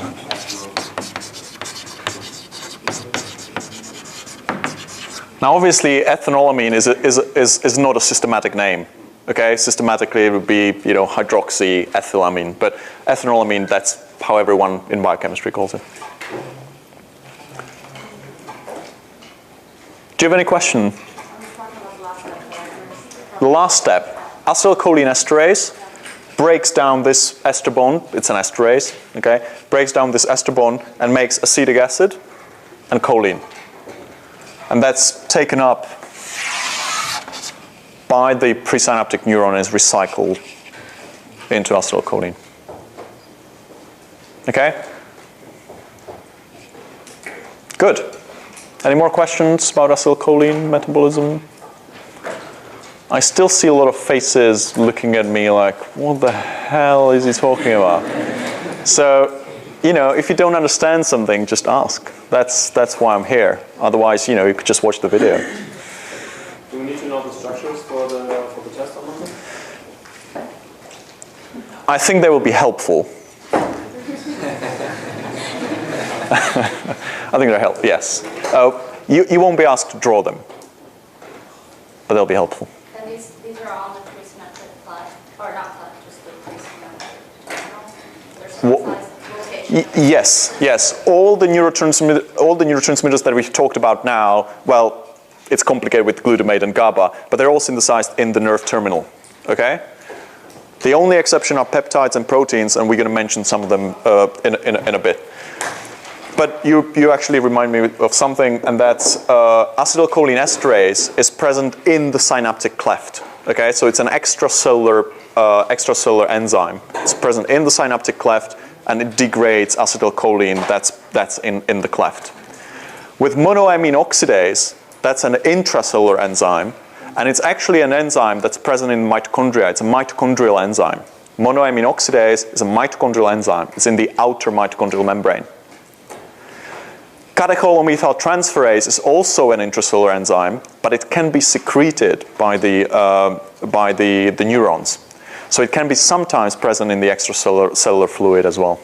Now, obviously, ethanolamine is not a systematic name. Okay, systematically it would be hydroxyethylamine, but ethanolamine, that's how everyone in biochemistry calls it. Do you have any question? The last step, acetylcholine esterase breaks down this ester bond. It's an esterase. Okay, breaks down this ester bond and makes acetic acid and choline. And that's taken up by the presynaptic neuron and is recycled into acetylcholine. Okay? Good. Any more questions about acetylcholine metabolism? I still see a lot of faces looking at me like, what the hell is he talking about? So, if you don't understand something, just ask. That's why I'm here. Otherwise, you could just watch the video. Do we need to know the structures for the test on Monday? I think they will be helpful. I think they're helpful, yes. You won't be asked to draw them, but they'll be helpful. And these are all the presynaptic plaque, or not plaque, just the presynaptic. There's some size location. Yes. All the neurotransmitters that we've talked about now, well, it's complicated with glutamate and GABA, but they're all synthesized in the nerve terminal. Okay? The only exception are peptides and proteins, and we're going to mention some of them in a bit. But you actually remind me of something, and that's acetylcholine esterase is present in the synaptic cleft. Okay, so it's an extracellular enzyme. It's present in the synaptic cleft, and it degrades acetylcholine that's in the cleft. With monoamine oxidase, that's an intracellular enzyme, and it's actually an enzyme that's present in mitochondria. It's a mitochondrial enzyme. Monoamine oxidase is a mitochondrial enzyme. It's in the outer mitochondrial membrane. Catecholomethyltransferase is also an intracellular enzyme, but it can be secreted by the neurons. So it can be sometimes present in the extracellular fluid as well.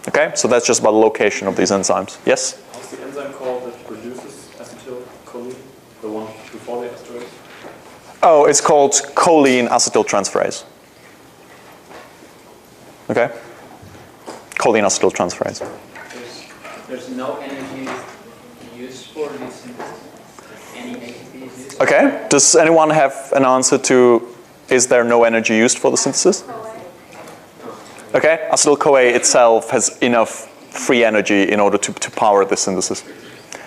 Okay, so that's just about the location of these enzymes. Yes? What's the enzyme called that produces acetylcholine? The one before the esterase? Oh, it's called choline acetyltransferase. Okay? Choline acetyltransferase. There's no energy used for this synthesis? Any ATP is used? Okay, does anyone have an answer to, is there no energy used for the synthesis? Okay, acetyl-CoA itself has enough free energy in order to power the synthesis.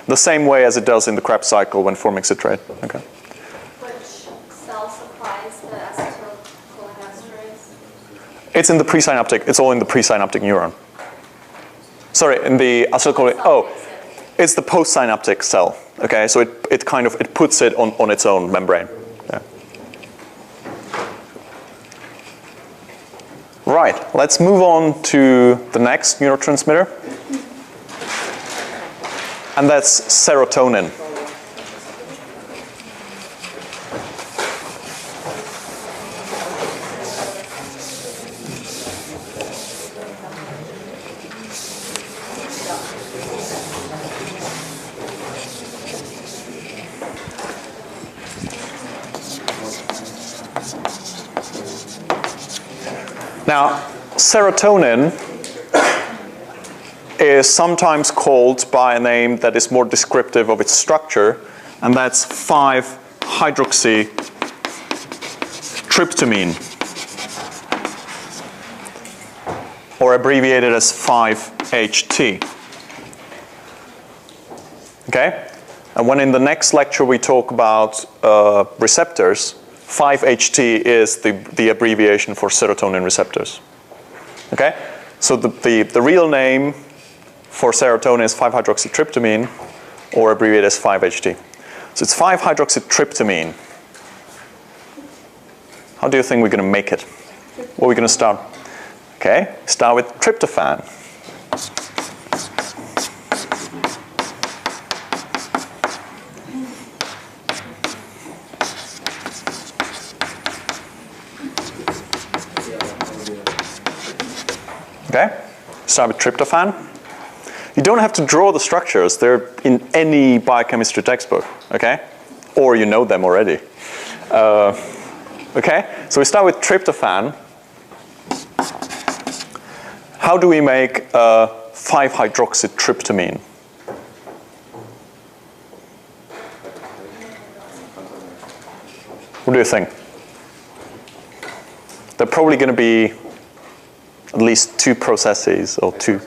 The same way as it does in the Krebs cycle when forming citrate. Okay. Which cell supplies the acetylcholinesterase? It's in the presynaptic, it's all in the presynaptic neuron. Sorry, in the acetylcholine, oh, it's the postsynaptic cell. Okay, so it puts it on its own membrane. Yeah. Right, let's move on to the next neurotransmitter. And that's serotonin. Now, serotonin is sometimes called by a name that is more descriptive of its structure, and that's 5-hydroxytryptamine, or abbreviated as 5-HT. Okay? And when in the next lecture we talk about receptors, 5-HT is the abbreviation for serotonin receptors. Okay? So the real name for serotonin is 5-hydroxytryptamine, or abbreviated as 5-HT. So it's 5-hydroxytryptamine. How do you think we're going to make it? What are we going to start? Okay, start with tryptophan. Okay, start with tryptophan. You don't have to draw the structures. They're in any biochemistry textbook, okay? Or you know them already. Okay, so we start with tryptophan. How do we make 5-hydroxytryptamine? What do you think? There are probably going to be at least two processes, or two.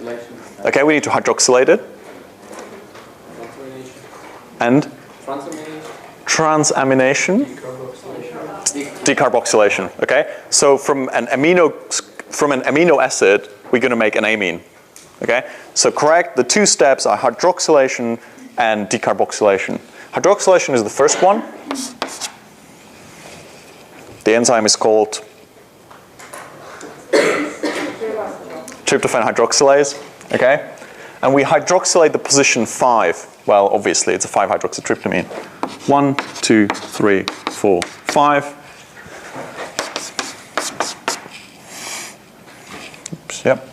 Okay, we need to hydroxylate it. And transamination. Decarboxylation. Okay, so from an amino acid, we're going to make an amine. Okay, so correct. The two steps are hydroxylation and decarboxylation. Hydroxylation is the first one. The enzyme is called tryptophan hydroxylase. Okay, and we hydroxylate the position 5. Well, obviously, it's a 5-hydroxytryptamine. 1, 2, 3, 4, 5. Oops, yep.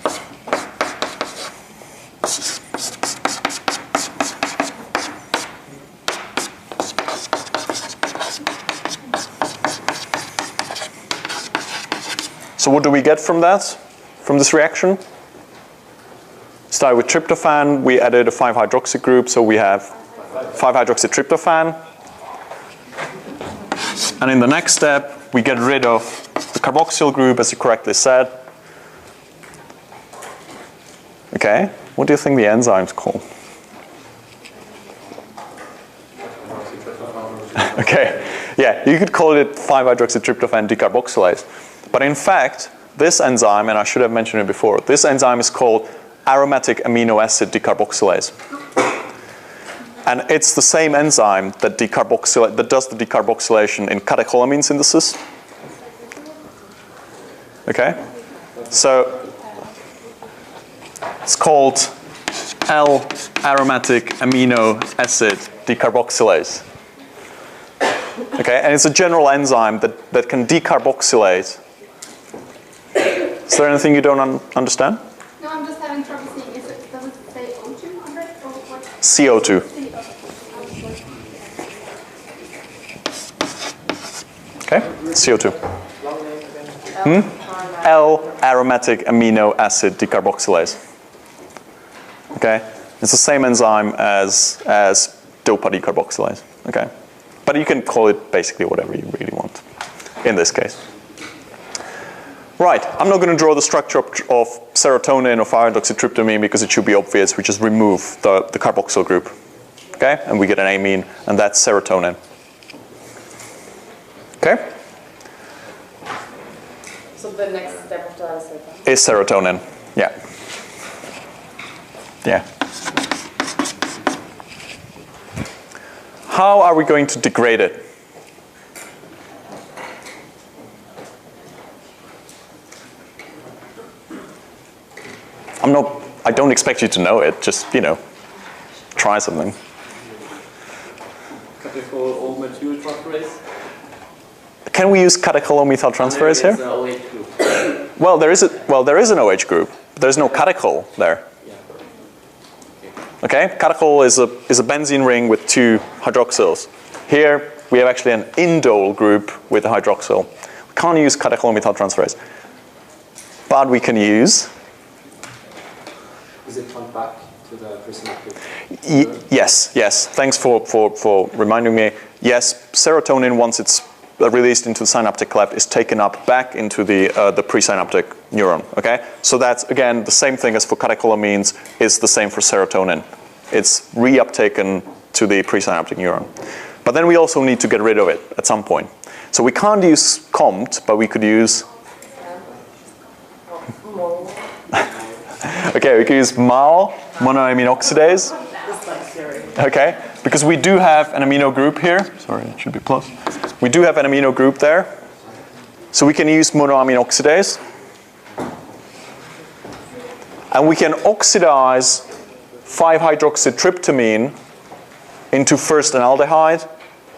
So what do we get from that, from this reaction? Started with tryptophan, we added a 5-hydroxy group, so we have 5-hydroxytryptophan. And in the next step, we get rid of the carboxyl group, as you correctly said. Okay, what do you think the enzyme's called? Okay, yeah, you could call it 5-hydroxytryptophan decarboxylase. But in fact, this enzyme, and I should have mentioned it before, this enzyme is called aromatic amino acid decarboxylase. And it's the same enzyme that does the decarboxylation in catecholamine synthesis. Okay? So it's called L-aromatic amino acid decarboxylase. Okay, and it's a general enzyme that can decarboxylate. Is there anything you don't understand? No, I'm just having trouble seeing. Does it say O2 on it or what? CO2. Okay, CO2. L-aromatic amino acid decarboxylase. Okay, it's the same enzyme as dopa decarboxylase. Okay, but you can call it basically whatever you really want in this case. Right, I'm not going to draw the structure of serotonin or 5-hydroxytryptamine because it should be obvious. We just remove the carboxyl group. Okay, and we get an amine, and that's serotonin. Okay? So the next step of that is serotonin. Yeah. Yeah. How are we going to degrade it? I don't expect you to know it, just, try something. Catechol-O-methyltransferase? Can we use catechol-O-methyltransferase here? Well, there is an OH group. There's no catechol there. Okay, catechol is a benzene ring with 2 hydroxyls. Here we have actually an indole group with a hydroxyl. We can't use catechol-O-methyltransferase, but we can use. Is it pumped back to the presynaptic? Yes. Thanks for reminding me. Yes, serotonin, once it's released into the synaptic cleft, is taken up back into the presynaptic neuron. Okay, so that's again the same thing as for catecholamines is the same for serotonin. It's reuptaken to the presynaptic neuron. But then we also need to get rid of it at some point. So we can't use COMT, but we could use. Okay, we can use MAO, monoamine oxidase. Okay, because we do have an amino group here. Sorry, it should be plus. We do have an amino group there. So we can use monoamine oxidase. And we can oxidize 5-hydroxytryptamine into first an aldehyde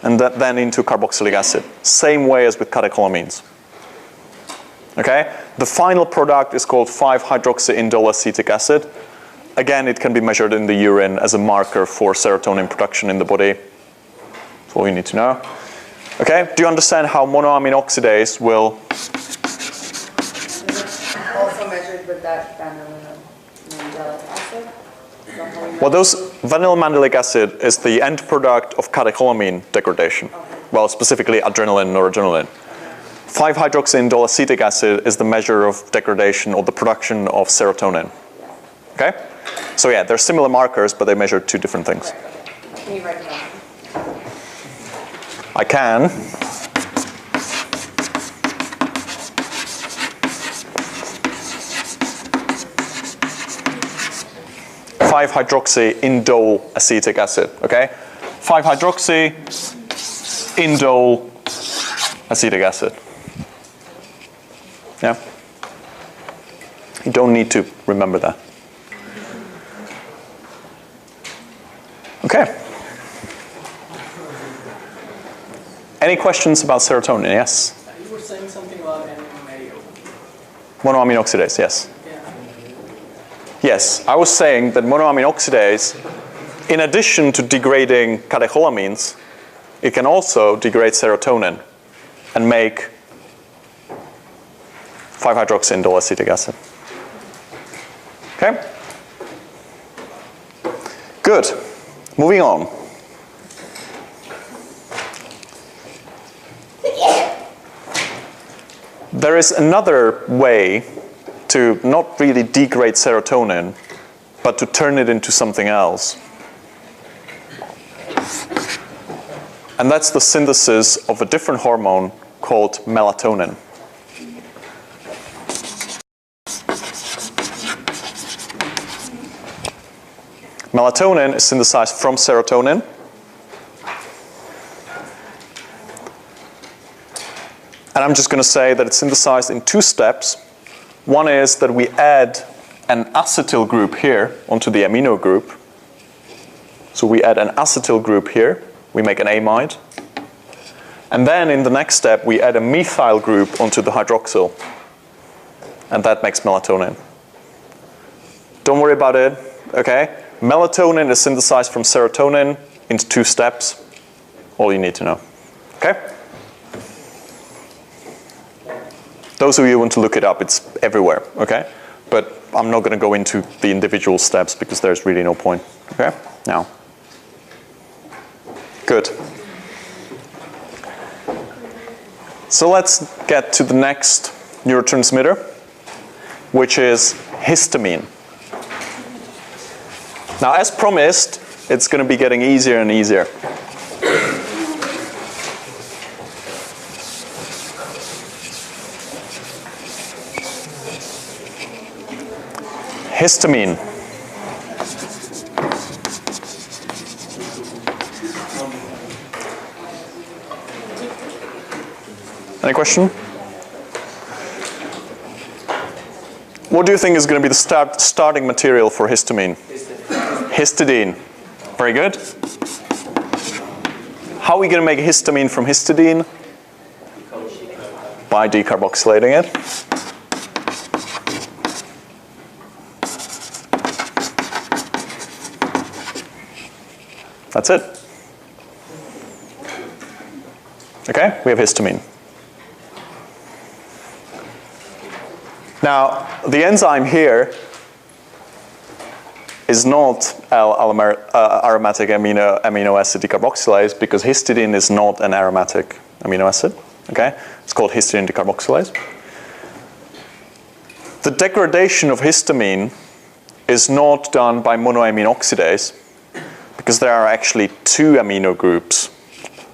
and then into carboxylic acid. Same way as with catecholamines. Okay? The final product is called 5-hydroxyindole acetic acid. Again, it can be measured in the urine as a marker for serotonin production in the body. That's all you need to know. Okay? Do you understand how monoamine oxidase will... Also measured with that vanillin mandelic acid? Well, vanilla mandelic acid is the end product of catecholamine degradation. Okay. Well, specifically adrenaline, noradrenaline. 5-hydroxyindole acetic acid is the measure of degradation or the production of serotonin. Okay? So yeah, they're similar markers, but they measure 2 different things. Can you write it down? I can. (5-hydroxyindole acetic acid). Okay, 5-hydroxyindole acetic acid. Yeah. You don't need to remember that. Okay. Any questions about serotonin? Yes. You were saying something about MAO. Monoamine oxidase, yes. Yeah. Yes, I was saying that monoamine oxidase, in addition to degrading catecholamines, it can also degrade serotonin and make 5-hydroxyindole acetic acid. Okay? Good. Moving on. There is another way to not really degrade serotonin, but to turn it into something else. And that's the synthesis of a different hormone called melatonin. Melatonin is synthesized from serotonin. And I'm just going to say that it's synthesized in 2 steps. One is that we add an acetyl group here onto the amino group. So we add an acetyl group here. We make an amide. And then in the next step, we add a methyl group onto the hydroxyl. And that makes melatonin. Don't worry about it, okay? Melatonin is synthesized from serotonin in 2 steps. All you need to know, okay? Those of you who want to look it up, it's everywhere, okay? But I'm not going to go into the individual steps because there's really no point, okay? Now. Good. So let's get to the next neurotransmitter, which is histamine. Now, as promised, it's going to be getting easier and easier. Histamine. Any question? What do you think is going to be the starting material for histamine? Histidine. Very good. How are we going to make histamine from histidine? By decarboxylating it. That's it. Okay, we have histamine. Now, the enzyme here is not aromatic amino acid decarboxylase because histidine is not an aromatic amino acid. Okay, it's called histidine decarboxylase. The degradation of histamine is not done by monoamine oxidase because there are actually 2 amino groups,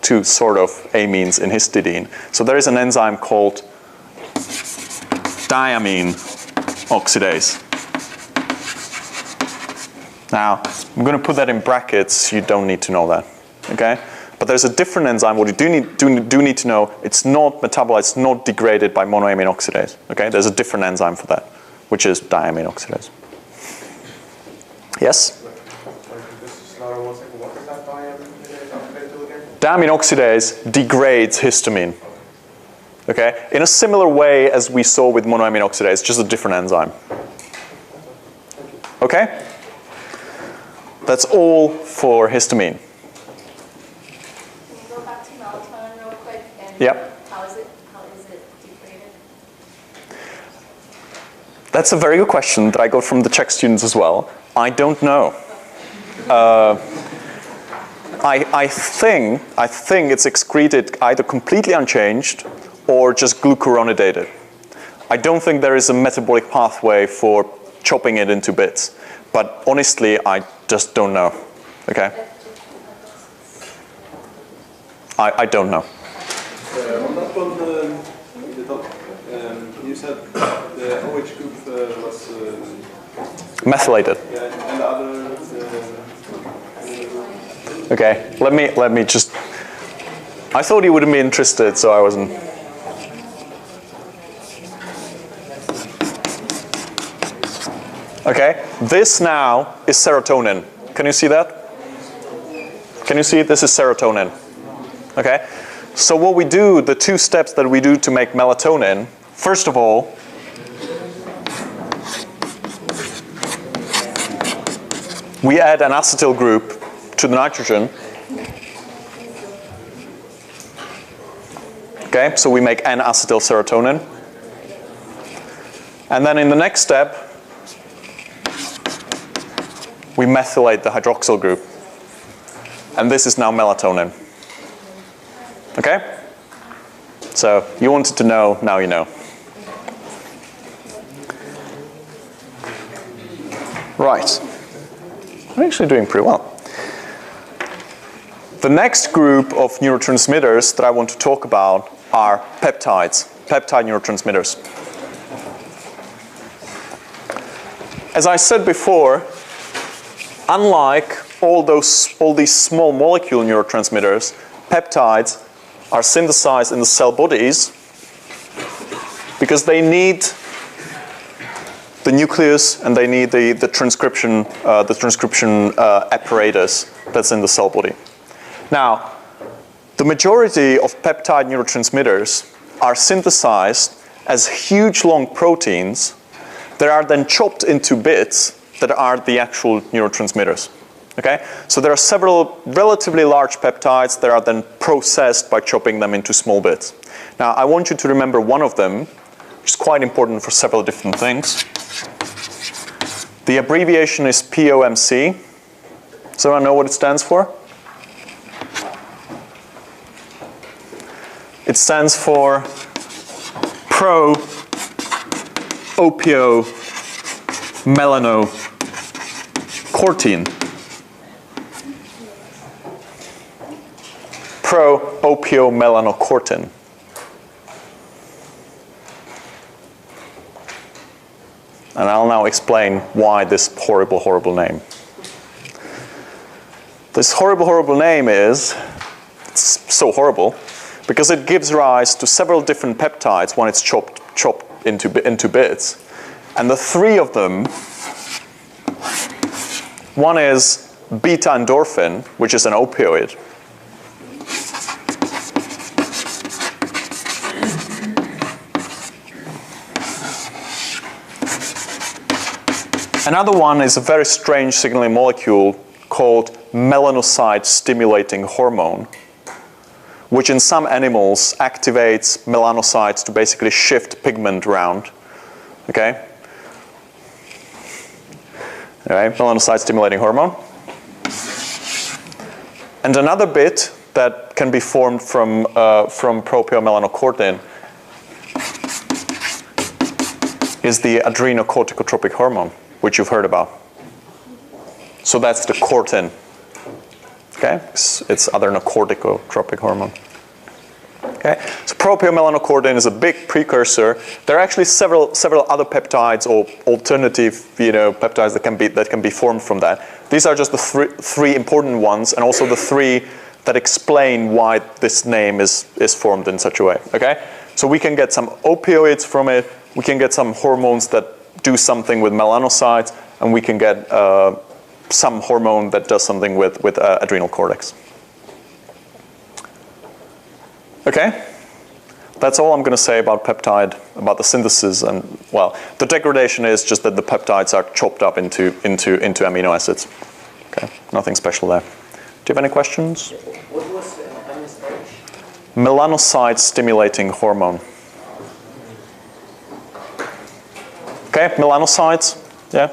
2 sort of amines in histidine. So there is an enzyme called diamine oxidase. Now, I'm going to put that in brackets. You don't need to know that, okay? But there's a different enzyme. What you do need to know, it's not metabolized, it's not degraded by monoamine oxidase, okay? There's a different enzyme for that, which is diamine oxidase. Yes? Diamine oxidase degrades histamine. Okay? In a similar way as we saw with monoamine oxidase, just a different enzyme. Okay? That's all for histamine. Can you go back to melatonin real quick? And Yep. How is it degraded? That's a very good question that I got from the Czech students as well. I don't know. I think it's excreted either completely unchanged or just glucuronidated. I don't think there is a metabolic pathway for chopping it into bits. But honestly, I just don't know. Okay? I don't know. On that one, you said the OH group was Methylated. yeah, and the other. Okay, let me just. I thought you wouldn't be interested, so I wasn't. Okay, this now is serotonin. Can you see that? Can you see this is serotonin? Okay, so what we do, the 2 steps that we do to make melatonin, first of all, we add an acetyl group to the nitrogen. Okay, so we make N-acetyl serotonin. And then in the next step, we methylate the hydroxyl group. And this is now melatonin. Okay? So you wanted to know, now you know. Right. I'm actually doing pretty well. The next group of neurotransmitters that I want to talk about are peptides, peptide neurotransmitters. As I said before, unlike all these small molecule neurotransmitters, peptides are synthesized in the cell bodies because they need the nucleus and they need the transcription apparatus that's in the cell body. Now, the majority of peptide neurotransmitters are synthesized as huge long proteins that are then chopped into bits that are the actual neurotransmitters. Okay? So there are several relatively large peptides that are then processed by chopping them into small bits. Now, I want you to remember one of them, which is quite important for several different things. The abbreviation is POMC. Does anyone know what it stands for? It stands for pro-opiomelanocortin. Pro-opiomelanocortin. And I'll now explain why this horrible, horrible name. This horrible, horrible name is, it's so horrible, because it gives rise to several different peptides when it's chopped into bits. And the three of them, one is beta endorphin, which is an opioid. Another one is a very strange signaling molecule called melanocyte-stimulating hormone, which in some animals activates melanocytes to basically shift pigment around. Okay? Anyway, melanocyte-stimulating hormone. And another bit that can be formed from pro-opiomelanocortin is the adrenocorticotropic hormone, which you've heard about. So that's the cortin. Okay? It's adrenocorticotropic hormone. Okay? So pro-opiomelanocortin is a big precursor. There are actually several other peptides or alternative, peptides that can be formed from that. These are just the three important ones, and also the three that explain why this name is formed in such a way. Okay? So we can get some opioids from it. We can get some hormones that do something with melanocytes, and we can get some hormone that does something with adrenal cortex. Okay? That's all I'm going to say about peptide, about the synthesis, and, well, the degradation is just that the peptides are chopped up into amino acids. Okay? Nothing special there. Do you have any questions? What was MSH? Melanocyte-stimulating hormone. Okay, melanocytes, yeah,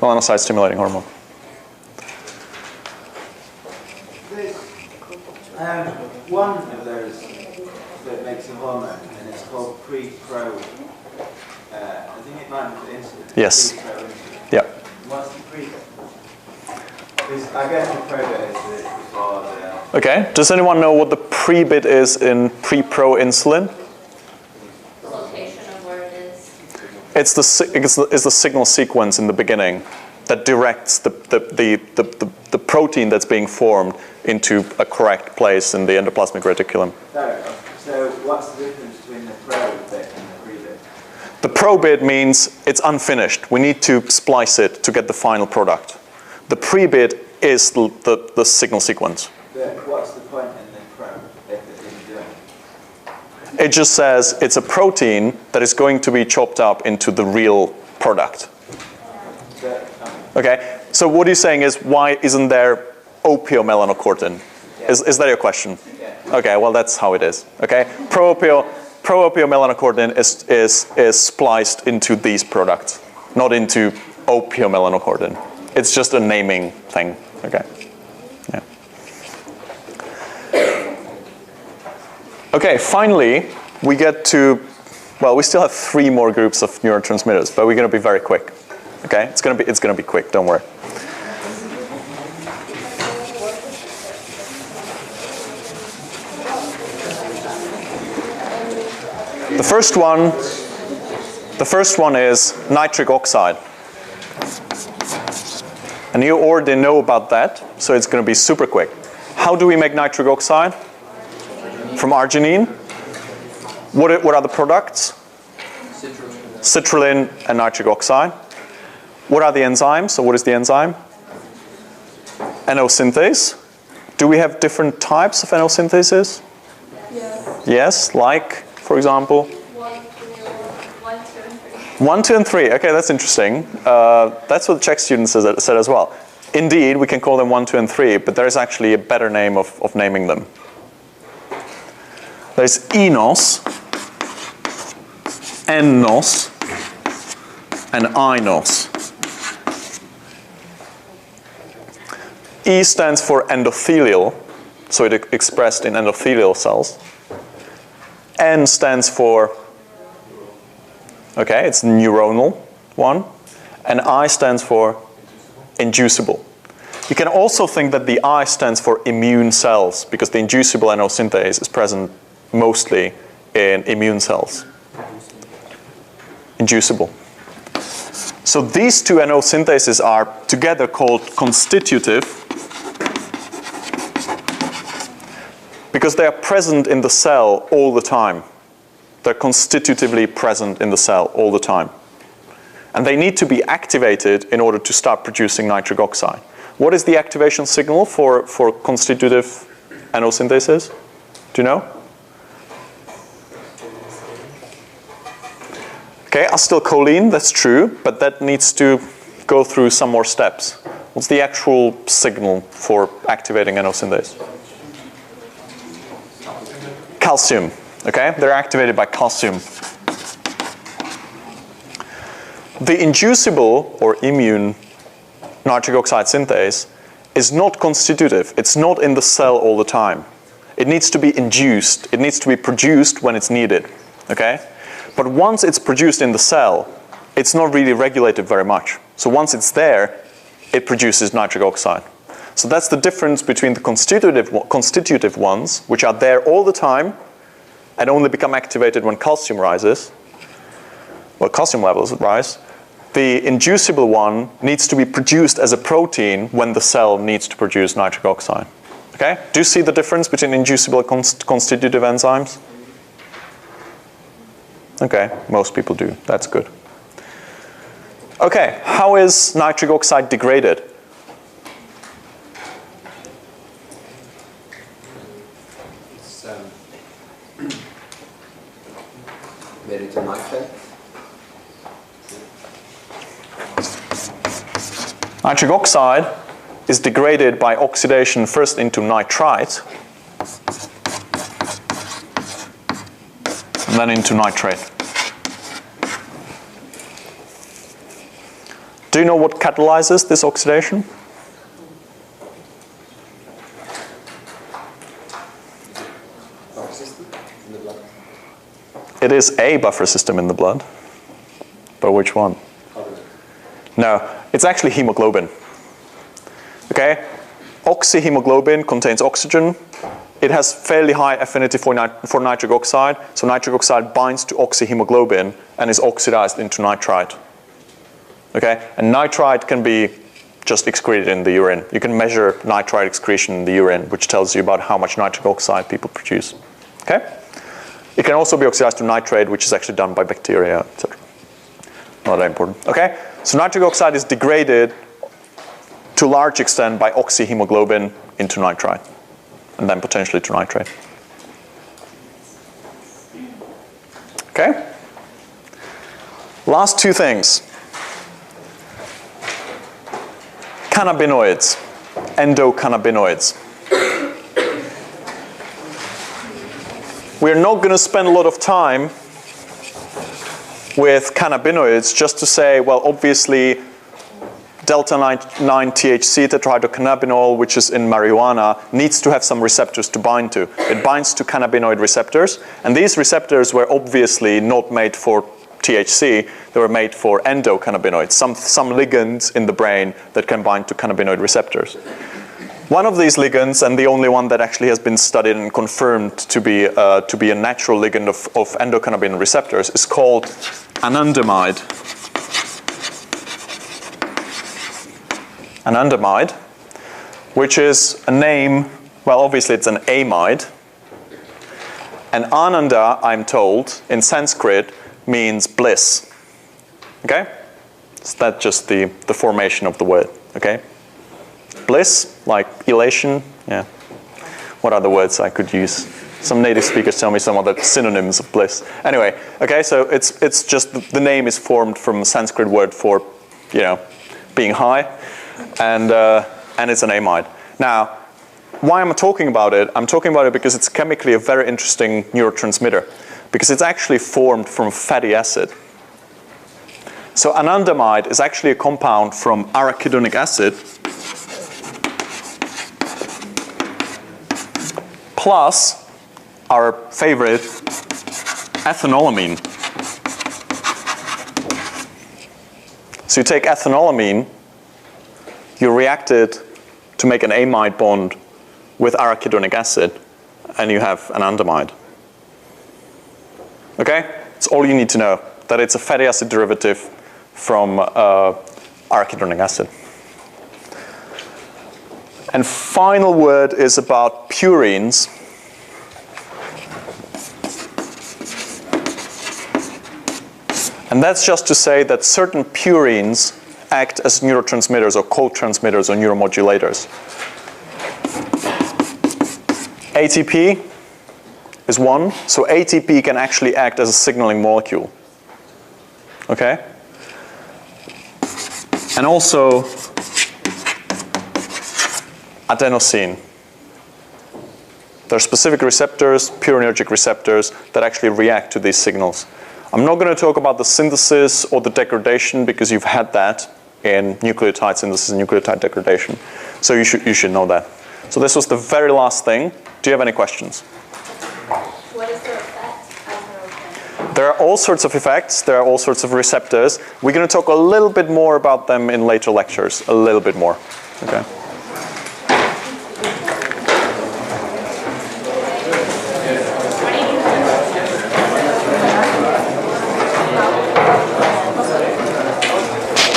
melanocyte-stimulating hormone. One of those that makes a hormone, and it's called pre-pro. I think it might be insulin. Yes. Pre-pro-insulin. Yeah. What's the pre? Because I guess the pro bit is before the. Okay. Does anyone know what the pre-bit is in pre-pro insulin? Location of where it is. It's the signal sequence in the beginning that directs the protein that's being formed into a correct place in the endoplasmic reticulum. So what's the difference between the pro bit and the pre bit? The pro bit means it's unfinished. We need to splice it to get the final product. The pre bit is the signal sequence. But what's the point in the pro if it didn't do anything? It just says it's a protein that is going to be chopped up into the real product. Okay, so what you're saying is, why isn't there opiomelanocortin? Yeah. Is that your question? Yeah. Okay, well that's how it is. Okay, pro-opiomelanocortin is spliced into these products, not into opiomelanocortin. It's just a naming thing. Okay. Yeah. Okay, finally, we get to, well, we still have 3 more groups of neurotransmitters, but we're going to be very quick. Okay, it's gonna be quick. Don't worry. The first one is nitric oxide. And you already know about that, so it's going to be super quick. How do we make nitric oxide? From arginine. What are the products? Citrulline and nitric oxide. What are the enzymes? So what is the enzyme? NO synthase. Do we have different types of NO synthesis? Yes, like, for example? 1, 2, and 3. Okay, that's interesting. That's what the Czech student said as well. Indeed, we can call them 1, 2, and 3, but there is actually a better name of naming them. There's enos, ennos, and inos. E stands for endothelial, so it expressed in endothelial cells. N stands for, okay, it's neuronal one. And I stands for inducible. You can also think that the I stands for immune cells, because the inducible NO synthase is present mostly in immune cells. Inducible. So these two NO synthases are together called constitutive, because they are present in the cell all the time. They're constitutively present in the cell all the time. And they need to be activated in order to start producing nitric oxide. What is the activation signal for constitutive NO synthesis? Do you know? Okay, acetylcholine, that's true, but that needs to go through some more steps. What's the actual signal for activating NO synthase? Calcium, okay? They're activated by calcium. The inducible or immune nitric oxide synthase is not constitutive. It's not in the cell all the time. It needs to be induced. It needs to be produced when it's needed, okay? But once it's produced in the cell, it's not really regulated very much. So once it's there, it produces nitric oxide. So that's the difference between the constitutive ones, which are there all the time and only become activated when calcium rises, well, calcium levels rise. The inducible one needs to be produced as a protein when the cell needs to produce nitric oxide. Okay? Do you see the difference between inducible and constitutive enzymes? Okay, most people do. That's good. Okay, how is nitric oxide degraded? It's made into nitrate. Nitric oxide is degraded by oxidation first into nitrite and then into nitrate. Do you know what catalyzes this oxidation? Buffer system in the blood. It is a buffer system in the blood. But which one? No, it's actually hemoglobin. Okay? Oxyhemoglobin contains oxygen. It has fairly high affinity for nitric oxide. So nitric oxide binds to oxyhemoglobin and is oxidized into nitrite. Okay? And nitrite can be just excreted in the urine. You can measure nitrite excretion in the urine, which tells you about how much nitric oxide people produce. Okay? It can also be oxidized to nitrate, which is actually done by bacteria, etc. Not that important. Okay? So nitric oxide is degraded to a large extent by oxyhemoglobin into nitrite, and then potentially to nitrate. Okay? Last two things. Cannabinoids, endocannabinoids. We're not going to spend a lot of time with cannabinoids just to say, well, obviously, delta-9 THC tetrahydrocannabinol, which is in marijuana, needs to have some receptors to bind to. It binds to cannabinoid receptors, and these receptors were obviously not made for THC, they were made for endocannabinoids, some ligands in the brain that can bind to cannabinoid receptors. One of these ligands, and the only one that actually has been studied and confirmed to be a natural ligand of endocannabinoid receptors, is called anandamide. Anandamide, which is a name, well, obviously it's an amide. And ananda, I'm told, in Sanskrit, means bliss. Okay? So that's just the formation of the word. Okay? Bliss, like elation. Yeah. What other words I could use? Some native speakers tell me some other synonyms of bliss. Anyway, okay, so it's just the name is formed from a Sanskrit word for, being high, and it's an amide. Now, why am I talking about it? I'm talking about it because it's chemically a very interesting neurotransmitter, because it's actually formed from fatty acid. So anandamide is actually a compound from arachidonic acid plus our favorite ethanolamine. So you take ethanolamine, you react it to make an amide bond with arachidonic acid, and you have anandamide. Okay? That's all you need to know, that it's a fatty acid derivative from arachidonic acid. And final word is about purines. And that's just to say that certain purines act as neurotransmitters or co-transmitters or neuromodulators. ATP is one, so ATP can actually act as a signaling molecule. Okay? And also adenosine. There are specific receptors, purinergic receptors, that actually react to these signals. I'm not going to talk about the synthesis or the degradation because you've had that in nucleotide synthesis and nucleotide degradation. So you should know that. So this was the very last thing. Do you have any questions? What is the effect of neurotransmitters? There are all sorts of effects. There are all sorts of receptors. We're going to talk a little bit more about them in later lectures. A little bit more. Okay.